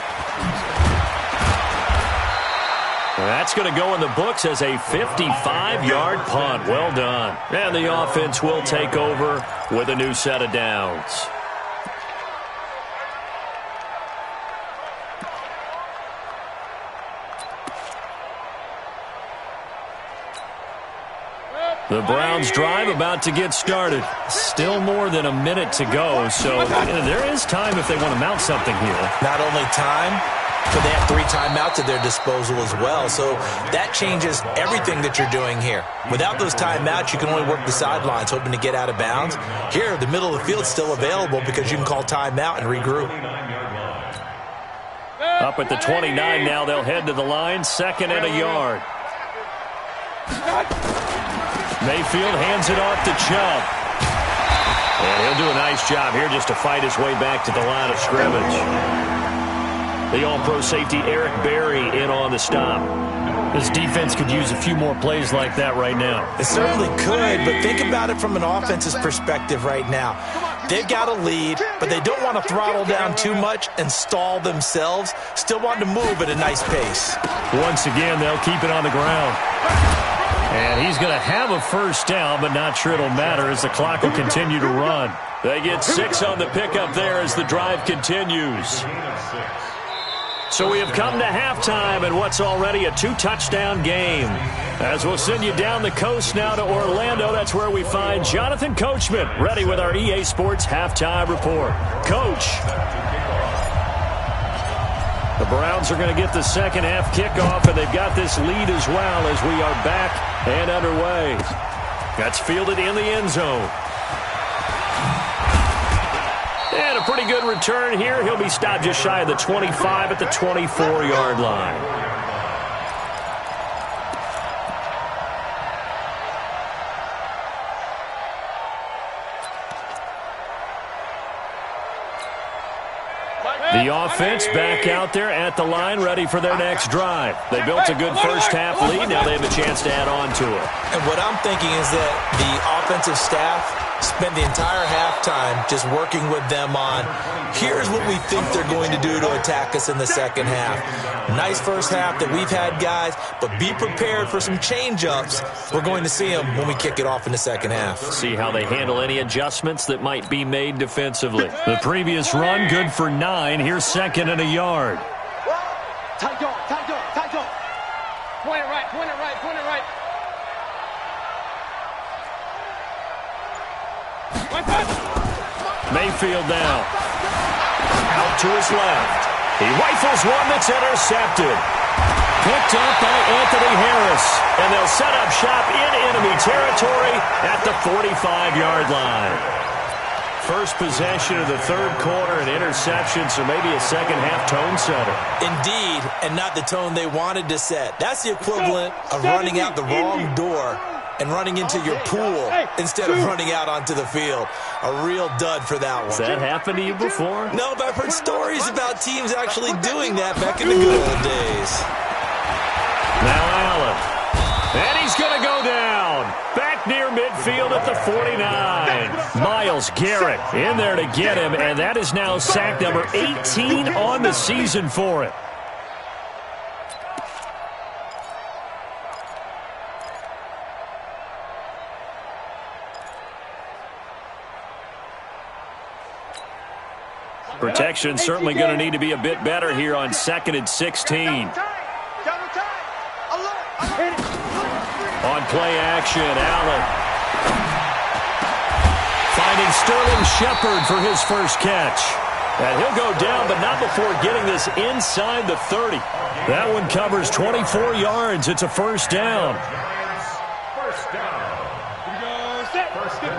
That's going to go in the books as a 55-yard punt. Well done. And the offense will take over with a new set of downs. The Browns drive about to get started. Still more than a minute to go, so there is time if they want to mount something here. Not only time, but they have 3 timeouts at their disposal as well, so that changes everything that you're doing here. Without those timeouts, you can only work the sidelines, hoping to get out of bounds. Here, the middle of the field's still available because you can call timeout and regroup. Up at the 29 now, they'll head to the line, 2nd and a yard. Mayfield hands it off to Chubb. And he'll do a nice job here just to fight his way back to the line of scrimmage. The all-pro safety Eric Berry in on the stop. This defense could use a few more plays like that right now. It certainly could, but think about it from an offense's perspective right now. They've got a lead, but they don't want to throttle down too much and stall themselves. Still want to move at a nice pace. Once again, they'll keep it on the ground. And he's going to have a first down, but not sure it'll matter as the clock will continue to run. They get 6 on the pickup there as the drive continues. So we have come to halftime in what's already a 2-touchdown game. As we'll send you down the coast now to Orlando, that's where we find Jonathan Coachman, ready with our EA Sports Halftime Report. Coach. The Browns are going to get the second half kickoff, and they've got this lead as well as we are back and underway. That's fielded in the end zone. And a pretty good return here. He'll be stopped just shy of the 25 at the 24-yard line. The offense back out there at the line, ready for their next drive. They built a good first-half lead. Now they have a chance to add on to it. And what I'm thinking is that the offensive staff spend the entire halftime just working with them on, here's what we think they're going to do to attack us in the second half. Nice first half that we've had, guys, but be prepared for some change-ups. We're going to see them when we kick it off in the second half. See how they handle any adjustments that might be made defensively. The previous run, good for 9. Here's second and a yard. Tight go, tight go, tight go. Point it right, point it right, point it right. Mayfield now. Out to his left. He rifles one that's intercepted. Picked up by Anthony Harris. And they'll set up shop in enemy territory at the 45-yard line. First possession of the third quarter, and interception, so maybe a second-half tone setter. Indeed, and not the tone they wanted to set. That's the equivalent of running out the wrong door and running into your pool instead of running out onto the field. A real dud for that one. Has that happened to you before? No, but I've heard stories about teams actually doing that back in the good old days. Now Allen. And he's going to go down. Back near midfield at the 49. Myles Garrett in there to get him, and that is now sack number 18 on the season for him. Protection certainly going to need to be a bit better here on 2nd and 16. On play action, Allen. Finding Sterling Shepard for his first catch. And he'll go down, but not before getting this inside the 30. That one covers 24 yards. It's a first down. First down. First 15.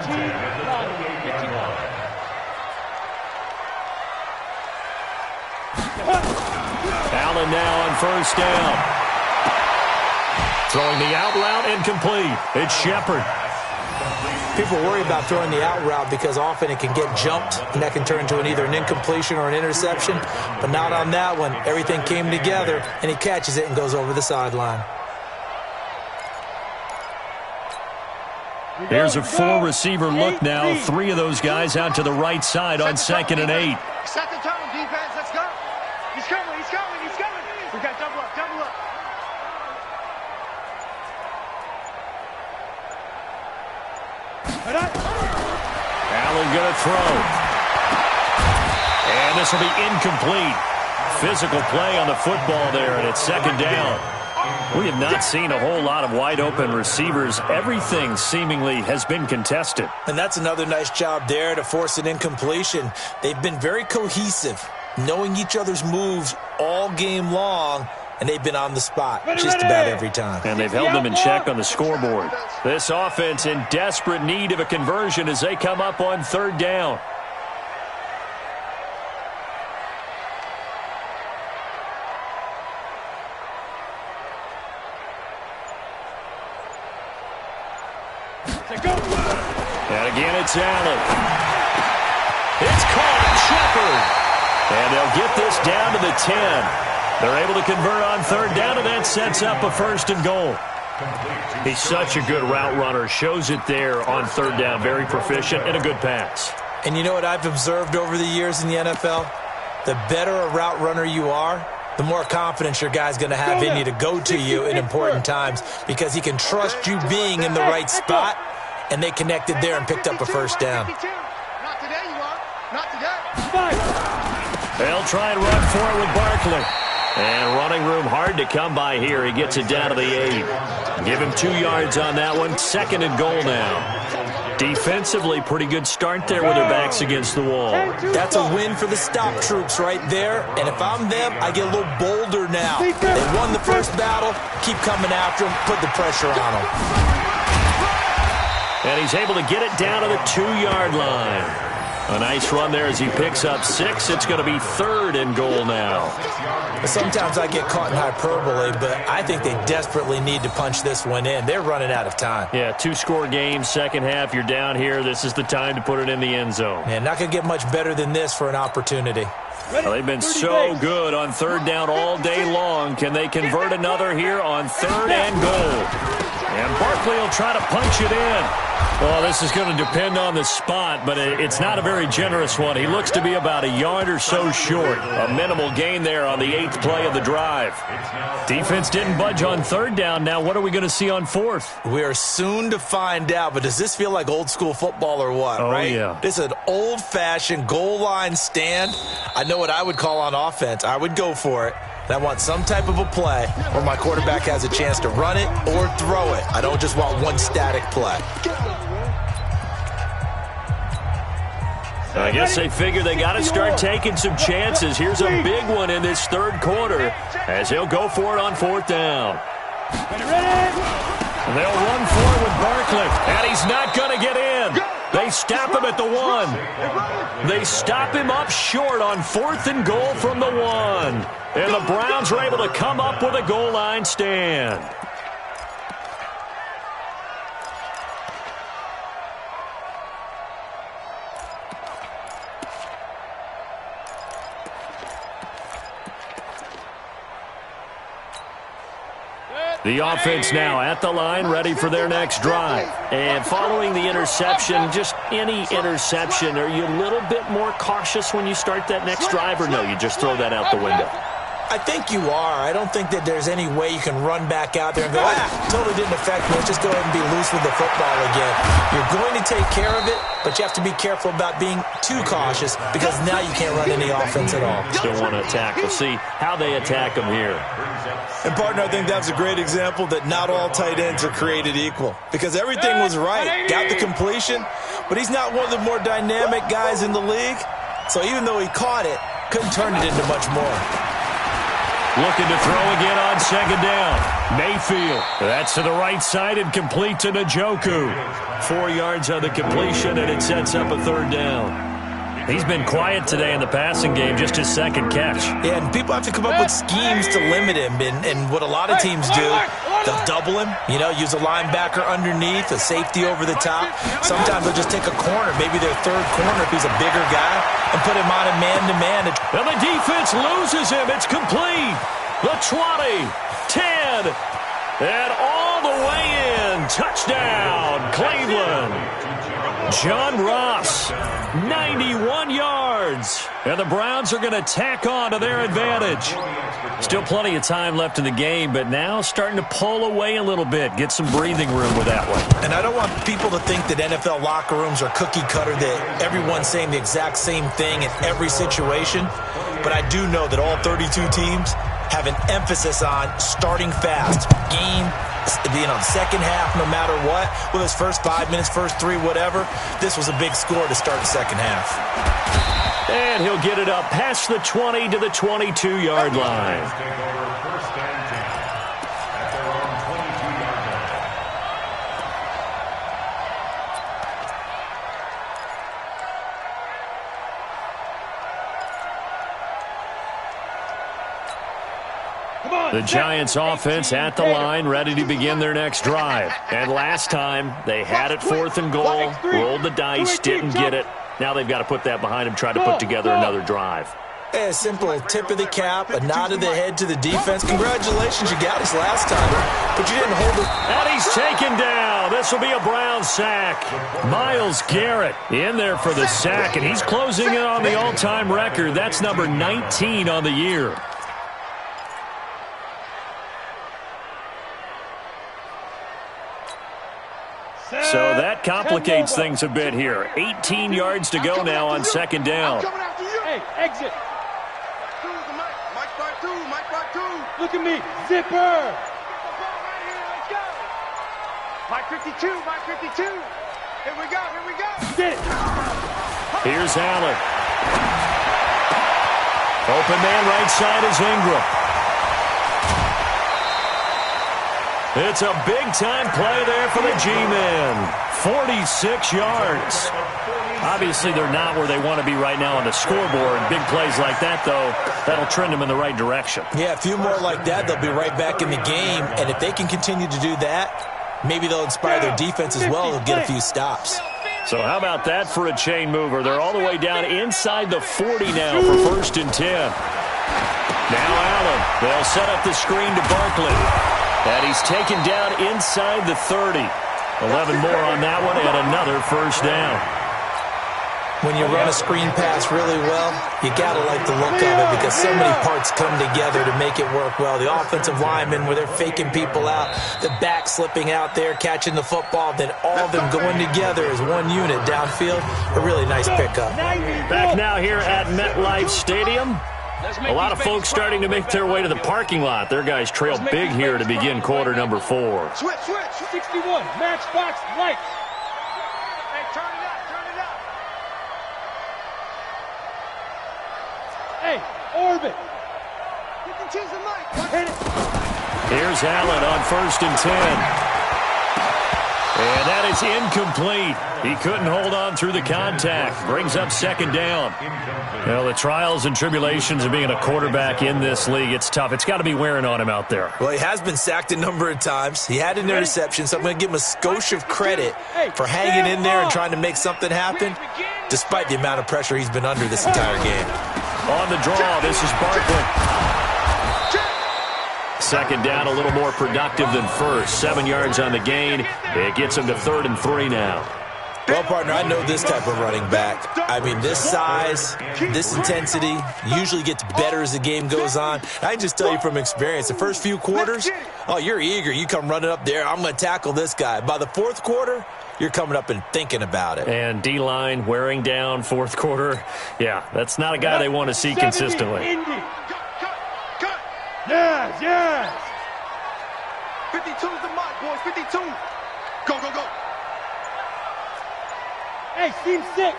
Allen now on first down. Throwing the out route incomplete. It's Shepard. People worry about throwing the out route because often it can get jumped, and that can turn into either an incompletion or an interception. But not on that one. Everything came together, and he catches it and goes over the sideline. Here's a four-receiver look now. 3 of those guys out to the right side on 2nd and 8. Set the tone, defense. Let's go. He's coming, he's coming, he's coming. We got double up, double up. Allen going to throw. And this will be incomplete. Physical play on the football there, and it's 2nd down. We have not seen a whole lot of wide-open receivers. Everything seemingly has been contested. And that's another nice job there to force an incompletion. They've been very cohesive, knowing each other's moves all game long, and they've been on the spot just about every time. And they've held them in check on the scoreboard. This offense in desperate need of a conversion as they come up on 3rd down. And again, it's Allen. It's caught, Shepard. And they'll get this down to the 10. They're able to convert on 3rd down, and that sets up a 1st and goal. He's such a good route runner. Shows it there on 3rd down. Very proficient and a good pass. And you know what I've observed over the years in the NFL? The better a route runner you are, the more confidence your guy's going to have in you to go to you in important times because he can trust you being in the right spot, and they connected there and picked up a 1st down. Not today, you are. Not today. They'll try and run for it with Barkley. And running room hard to come by here. He gets it down to the 8. Give him 2 yards on that one. 2nd and goal now. Defensively, pretty good start there with their backs against the wall. That's a win for the stop troops right there. And if I'm them, I get a little bolder now. They won the first battle. Keep coming after them. Put the pressure on them. And he's able to get it down to the 2-yard line. A nice run there as he picks up 6. It's going to be 3rd and goal now. Sometimes I get caught in hyperbole, but I think they desperately need to punch this one in. They're running out of time. Yeah, 2-score game, second half. You're down here. This is the time to put it in the end zone. Man, not going to get much better than this for an opportunity. Well, they've been so good on third down all day long. Can they convert another here on 3rd and goal? And Barkley will try to punch it in. Well, this is going to depend on the spot, but it's not a very generous one. He looks to be about a yard or so short. A minimal gain there on the 8th play of the drive. Defense didn't budge on 3rd down. Now what are we going to see on 4th? We are soon to find out, but does this feel like old school football or what, right? Yeah. This is an old-fashioned goal line stand. I know what I would call on offense. I would go for it. I want some type of a play where my quarterback has a chance to run it or throw it. I don't just want one static play. I guess they figure they got to start taking some chances. Here's a big one in this 3rd quarter as he'll go for it on 4th down. They'll run for it with Barkley, and he's not going to get in. They stop him at the 1. They stop him up short on 4th and goal from the 1. And the Browns are able to come up with a goal line stand. The offense now at the line, ready for their next drive. And following the interception, just any interception, are you a little bit more cautious when you start that next drive, or no, you just throw that out the window? I think you are. I don't think that there's any way you can run back out there and go, totally didn't affect me. Let's just go ahead and be loose with the football again. You're going to take care of it, but you have to be careful about being too cautious because now you can't run any offense at all. Still want to attack. We'll see how they attack them here. And, partner, I think that's a great example that not all tight ends are created equal because everything was right. Got the completion, but he's not one of the more dynamic guys in the league. So even though he caught it, couldn't turn it into much more. Looking to throw again on 2nd down. Mayfield. That's to the right side and complete to Njoku. 4 yards on the completion, and it sets up a 3rd down. He's been quiet today in the passing game, just his 2nd catch. Yeah, and people have to come up with schemes to limit him. And what a lot of teams do, they'll double him, use a linebacker underneath, a safety over the top. Sometimes they'll just take a corner, maybe their 3rd corner if he's a bigger guy, and put him on a man-to-man. And the defense loses him. It's complete. The 20, 10, and all the way in. Touchdown, Cleveland. John Ross, 91 yards. And the Browns are going to tack on to their advantage. Still plenty of time left in the game, but now starting to pull away a little bit. Get some breathing room with that one. And I don't want people to think that NFL locker rooms are cookie cutter, that everyone's saying the exact same thing in every situation. But I do know that all 32 teams have an emphasis on starting fast. Game, second half, no matter what. With his first 5 minutes, first 3, whatever. This was a big score to start the second half. And he'll get it up past the 20 to the 22-yard line. The Giants offense at the line, ready to begin their next drive. And last time, they had it 4th and goal, rolled the dice, didn't get it. Now they've got to put that behind them, try to put together another drive. A simple tip of the cap, a nod of the head to the defense. Congratulations, you got us last time, but you didn't hold it. And he's taken down. This will be a Brown sack. Myles Garrett in there for the sack, and he's closing in on the all-time record. That's number 19 on the year. So that complicates things a bit here. 18 yards to go now on 2nd down. Hey, exit. Look at me. Zipper. Mike 52, Mike 52. Here we go, here we go. Here's Allen. Open man right side is Ingram. It's a big-time play there for the G-men. 46 yards. Obviously, they're not where they want to be right now on the scoreboard. Big plays like that, though, that'll trend them in the right direction. Yeah, a few more like that, they'll be right back in the game. And if they can continue to do that, maybe they'll inspire their defense as well and get a few stops. So how about that for a chain mover? They're all the way down inside the 40 now for 1st and 10. Now Allen. They'll set up the screen to Barkley. And he's taken down inside the 30. 11 more on that one and another 1st down. When you run a screen pass really well, you got to like the look of it because so many parts come together to make it work well. The offensive linemen, where they're faking people out, the back slipping out there, catching the football, then all of them going together as one unit downfield. A really nice pickup. Back now here at MetLife Stadium. A lot of folks starting to make their way to the parking lot. Their guys trail big here to begin quarter number 4. Switch. 61, matchbox, right. Hey, turn it up. Hey, orbit. You can choose the mic. Hit it. Here's Allen on 1st and 10. And that is incomplete. He couldn't hold on through the contact. Brings up 2nd down. Well, the trials and tribulations of being a quarterback in this league, it's tough. It's got to be wearing on him out there. Well, he has been sacked a number of times. He had an interception, so I'm going to give him a skosh of credit for hanging in there and trying to make something happen, despite the amount of pressure he's been under this entire game. On the draw, this is Barkley. 2nd down, a little more productive than 1st. 7 yards on the gain. It gets him to 3rd and 3 now. Well, partner, I know this type of running back. I mean, this size, this intensity usually gets better as the game goes on. I can just tell you from experience, the first few quarters, oh, you're eager. You come running up there, I'm going to tackle this guy. By the 4th quarter, you're coming up and thinking about it. And D-line wearing down 4th quarter. Yeah, that's not a guy they want to see consistently. Yes. 52's the mark, boys. 52. Go. Hey, seam 6.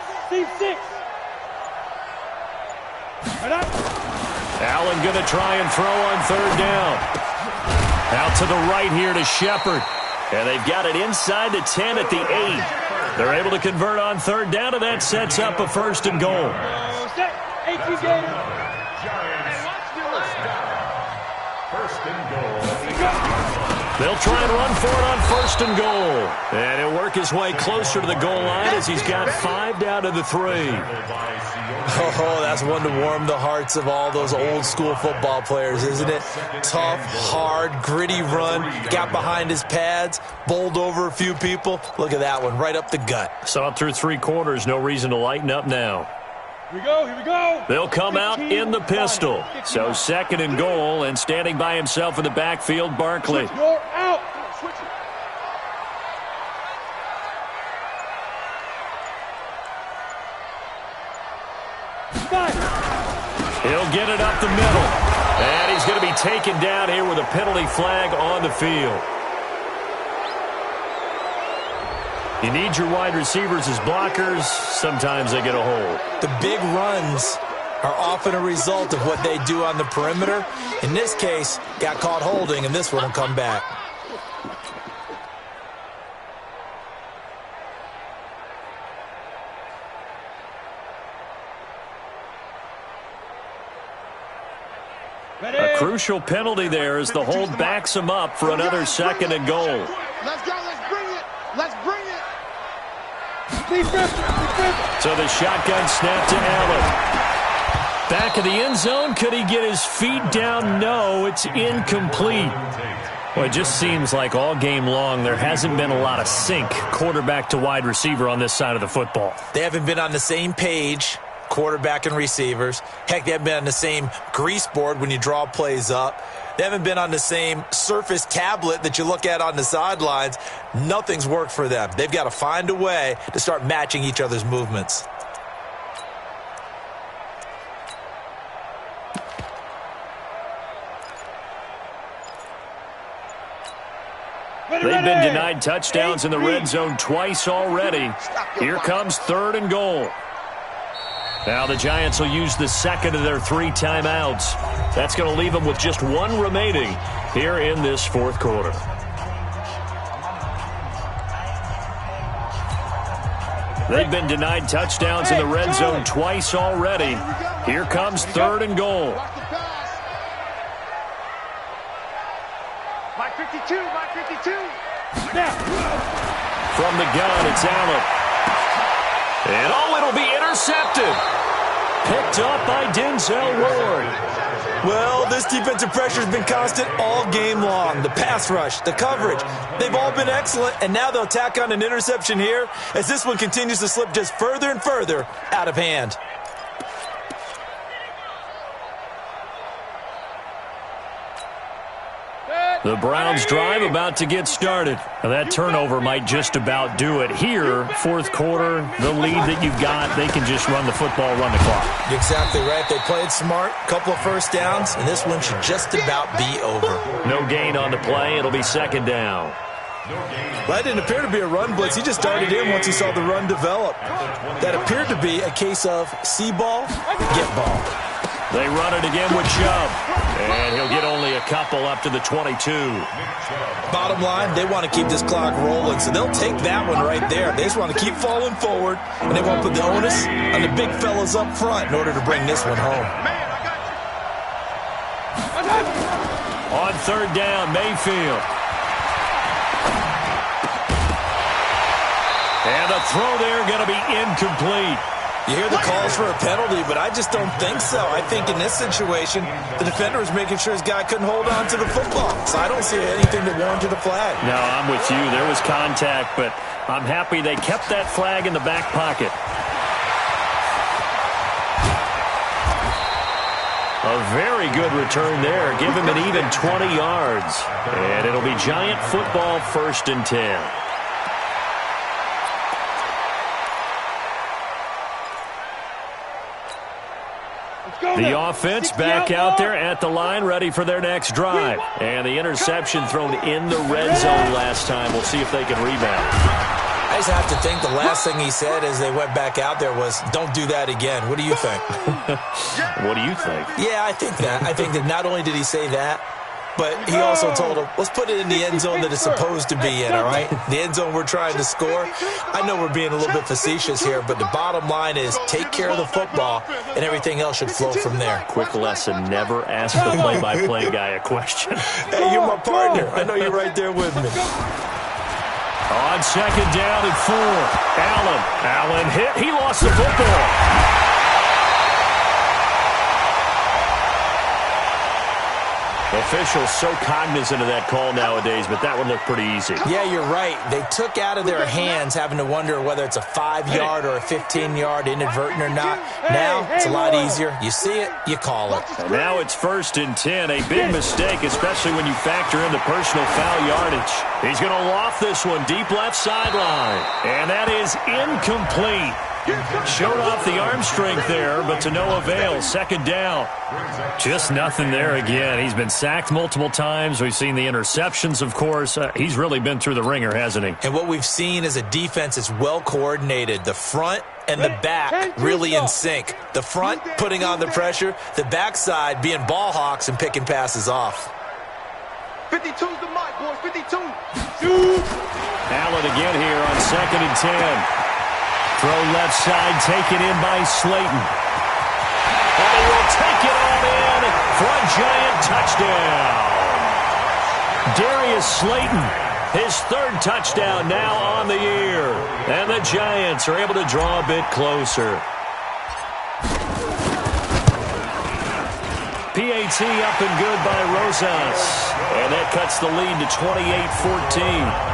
Allen going to try and throw on 3rd down. Out to the right here to Shepard. And they've got it inside the 10 at the 8. They're able to convert on 3rd down, and that sets up a 1st and goal. Set. 18 games. They'll try and run for it on 1st and goal. And he'll work his way closer to the goal line as he's got 5 down to the 3. Oh, that's one to warm the hearts of all those old school football players, isn't it? Tough, hard, gritty run. Got behind his pads, bowled over a few people. Look at that one, right up the gut. Saw it through 3 quarters. No reason to lighten up now. Here we go. They'll come out in the pistol. So 2nd and goal, and standing by himself in the backfield, Barkley. You're out. He'll get it up the middle. And he's going to be taken down here with a penalty flag on the field. You need your wide receivers as blockers. Sometimes they get a hold. The big runs are often a result of what they do on the perimeter. In this case, got caught holding, and this one will come back. A crucial penalty there as the hold backs him up for another 2nd and goal. Let's go. Let's bring it. So the shotgun snap to Allen. Back of the end zone. Could he get his feet down? No, it's incomplete. Well, it just seems like all game long there hasn't been a lot of sync quarterback to wide receiver on this side of the football. They haven't been on the same page, quarterback and receivers. Heck, they haven't been on the same grease board when you draw plays up. They haven't been on the same Surface tablet that you look at on the sidelines. Nothing's worked for them. They've got to find a way to start matching each other's movements. They've been denied touchdowns in the red zone twice already. Here comes 3rd and goal. Now the Giants will use the 2nd of their 3 timeouts. That's going to leave them with just 1 remaining here in this 4th quarter. They've been denied touchdowns in the red zone twice already. Here comes 3rd and goal. Mike 52. From the gun, it's Allen. And it'll be intercepted. Picked up by Denzel Ward. Well, this defensive pressure has been constant all game long. The pass rush, the coverage, they've all been excellent, and now they'll tack on an interception here as this one continues to slip just further and further out of hand. The Browns drive about to get started. Now that turnover might just about do it. Here, fourth quarter, the lead that you've got, they can just run the football, run the clock. You're exactly right. They played smart, couple of first downs, and this one should just about be over. No gain on the play. It'll be second down. That didn't appear to be a run blitz. He just darted in once he saw the run develop. That appeared to be a case of see ball, get ball. They run it again with Chubb. And he'll get only a couple up to the 22. Bottom line, they want to keep this clock rolling, so they'll take that one right there. They just want to keep falling forward, and they want to put the onus on the big fellas up front in order to bring this one home. On third down, Mayfield. And the throw there going to be incomplete. You hear the calls for a penalty, but I just don't think so. I think in this situation, the defender was making sure his guy couldn't hold on to the football. So I don't see anything that warranted a flag. No, I'm with you. There was contact, but I'm happy they kept that flag in the back pocket. A very good return there. Give him an even 20 yards. And it'll be Giant football, 1st and 10. The offense back out there at the line, ready for their next drive. And the interception thrown in the red zone last time. We'll see if they can rebound. I just have to think the last thing he said as they went back out there was, don't do that again. What do you think? What do you think? Yeah, I think that. I think that not only did he say that, but he also told him, let's put it in the end zone that it's supposed to be in, all right? The end zone we're trying to score. I know we're being a little bit facetious here, but the bottom line is take care of the football, and everything else should flow from there. Quick lesson, never ask the play-by-play guy a question. Hey, you're my partner. I know you're right there with me. On second down and 4, Allen hit. He lost the football. Officials so cognizant of that call nowadays, but that would look pretty easy. Yeah, you're right. They took out of their hands having to wonder whether it's a 5-yard or a 15-yard inadvertent or not. Now, it's a lot easier. You see it, you call it. And now it's 1st and 10. A big mistake, especially when you factor in the personal foul yardage. He's going to loft this one deep left sideline. And that is incomplete. Showed off the arm strength there, but to no avail. Second down. Just nothing there again. He's been sacked multiple times. We've seen the interceptions, of course. He's really been through the ringer, hasn't he? And what we've seen is a defense that's well coordinated. The front and the back really in sync. The front putting on the pressure. The backside being ball hawks and picking passes off. 52's the mic, boys. 52. Allen again here on 2nd and 10. Throw left side, taken in by Slayton. And they will take it on in for a Giant touchdown. Darius Slayton, his 3rd touchdown now on the year. And the Giants are able to draw a bit closer. PAT up and good by Rosas. And that cuts the lead to 28-14.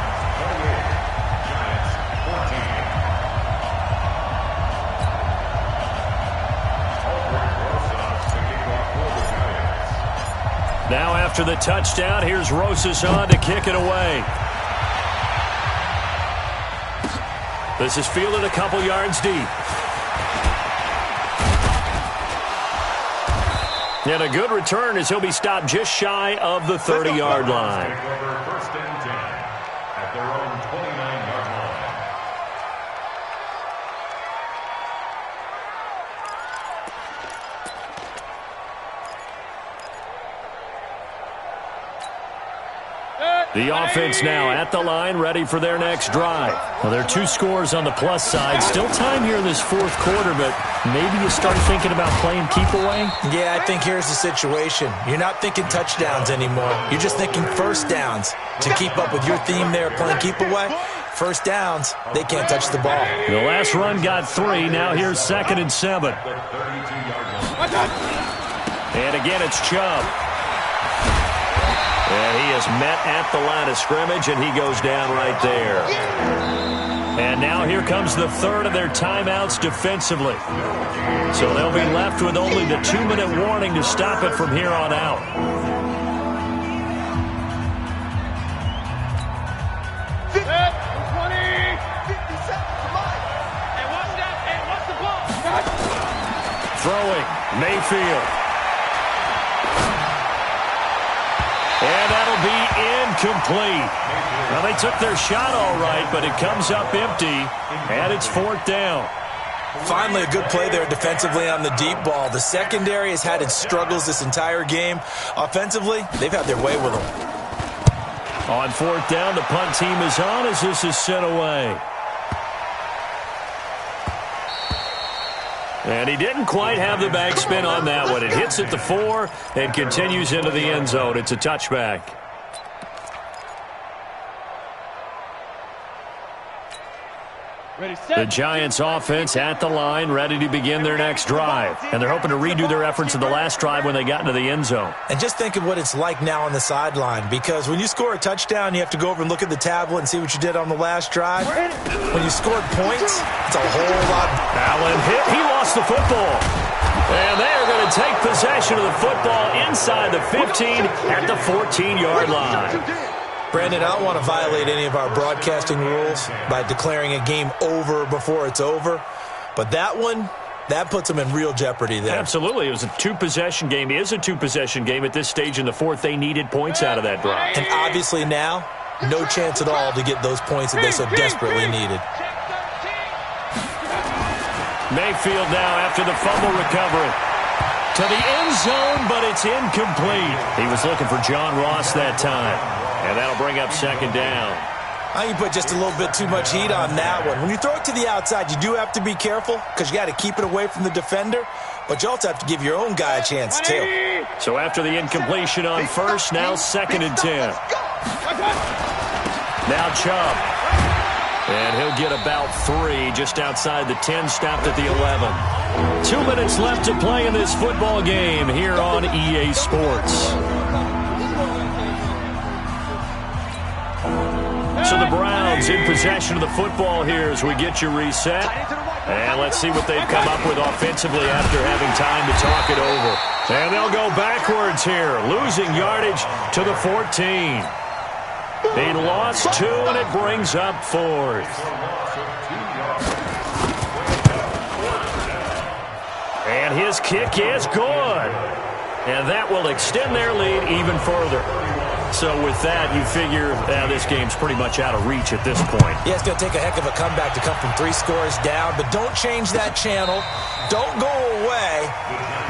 Now after the touchdown, here's Rosas on to kick it away. This is fielded a couple yards deep. And a good return as he'll be stopped just shy of the 30-yard line. 1st and 10 at their own 29-yard line. The offense now at the line, ready for their next drive. Well, there are 2 scores on the plus side. Still time here in this 4th quarter, but maybe you start thinking about playing keep away? Yeah, I think here's the situation. You're not thinking touchdowns anymore. You're just thinking first downs. To keep up with your theme there, playing keep away, First downs, they can't touch the ball. The last run got 3. Now here's 2nd and 7. And again, it's Chubb. And he is met at the line of scrimmage, and he goes down right there. And now here comes the third of their timeouts defensively. So they'll be left with only the 2-minute warning to stop it from here on out. Throwing, Mayfield. And that'll be incomplete. Well, they took their shot all right, but it comes up empty, and it's 4th down. Finally, a good play there defensively on the deep ball. The secondary has had its struggles this entire game. Offensively, they've had their way with them. On 4th down, the punt team is on as this is sent away. And he didn't quite have the backspin on that one. It hits at the 4 and continues into the end zone. It's a touchback. The Giants offense at the line, ready to begin their next drive. And they're hoping to redo their efforts in the last drive when they got into the end zone. And just think of what it's like now on the sideline, because when you score a touchdown, you have to go over and look at the tablet and see what you did on the last drive. When you scored points, it's a whole lot. Allen hit. He lost the football. And they are going to take possession of the football inside the 15 at the 14-yard line. Brandon, I don't want to violate any of our broadcasting rules by declaring a game over before it's over. But that one, that puts them in real jeopardy there. Absolutely. It was a 2-possession game. It is a 2-possession game at this stage in the 4th. They needed points out of that drive. And obviously now, no chance at all to get those points that they so desperately needed. Mayfield now after the fumble recovery. To the end zone, but it's incomplete. He was looking for John Ross that time. And that'll bring up 2nd down. I think you put just a little bit too much heat on that one. When you throw it to the outside, you do have to be careful because you got to keep it away from the defender, but you also have to give your own guy a chance too. So after the incompletion on 1st, now 2nd and 10. Now Chubb. And he'll get about 3 just outside the 10, stopped at the 11. 2 minutes left to play in this football game here on EA Sports. So the Browns in possession of the football here as we get you reset. And let's see what they've come up with offensively after having time to talk it over. And they'll go backwards here, losing yardage to the 14. They lost 2, and it brings up 4th. And his kick is good. And that will extend their lead even further. So with that, you figure this game's pretty much out of reach at this point. Yeah, it's going to take a heck of a comeback to come from 3 scores down, but don't change that channel. Don't go away.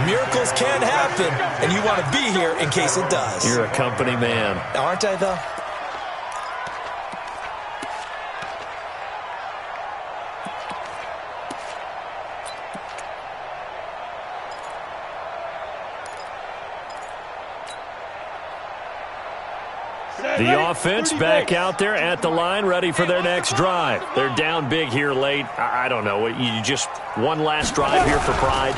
Miracles can happen, and you want to be here in case it does. You're a company man. Aren't I, though? The offense back out there at the line, ready for their next drive. They're down big here late. I don't know. You just one last drive here for pride.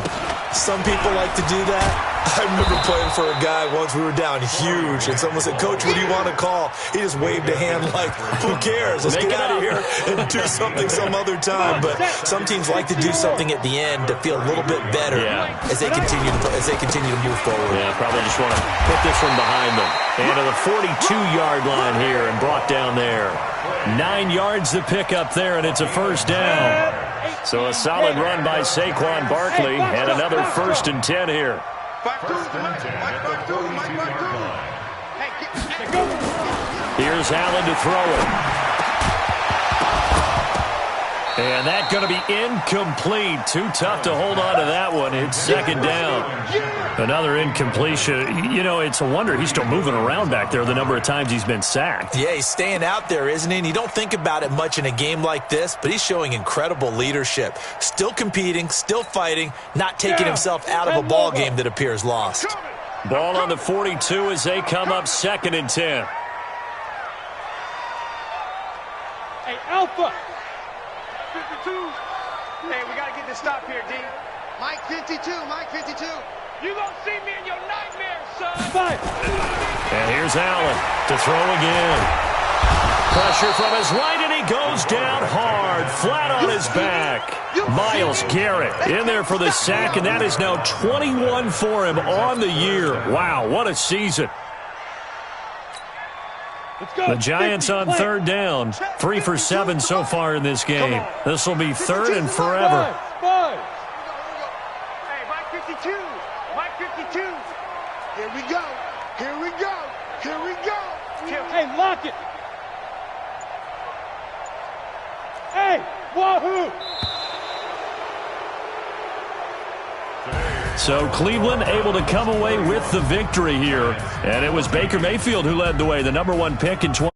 Some people like to do that. I remember playing for a guy once. We were down huge, and someone said, "Coach, what do you want to call?" He just waved a hand like, "Who cares? Let's get out of here and do something some other time." But some teams like to do something at the end to feel a little bit better as they continue to move forward. Yeah, probably just want to put this one behind them. And to the 42-yard line here and brought down there. 9 yards to pick up there, and it's a 1st down. So a solid run by Saquon Barkley, and another 1st and 10 here. Here's Allen to throw it. And that's going to be incomplete. Too tough to hold on to that one. It's 2nd down. Another incompletion. You know, it's a wonder he's still moving around back there the number of times he's been sacked. Yeah, he's staying out there, isn't he? And you don't think about it much in a game like this, but he's showing incredible leadership. Still competing, still fighting, not taking himself out of a ball game that appears lost. Ball on the 42 as they come up 2nd and 10. Hey, Alpha. 52. Hey, we got to get this stop here, D. Mike 52, Mike 52. You gonna see me in your nightmares, son. 5. And here's Allen to throw again. Pressure from his right, and he goes down hard, flat on his back. Myles Garrett in there for the sack, and that is now 21 for him on the year. Wow, what a season. Let's go. The Giants on third down, 3 for 7 so far in this game. This will be third and forever. 5. Hey, Mike 52, Mike 52. Here we go, here we go, here we go. Hey, lock it. Hey, wahoo. So Cleveland able to come away with the victory here. And it was Baker Mayfield who led the way, the #1 pick in 20.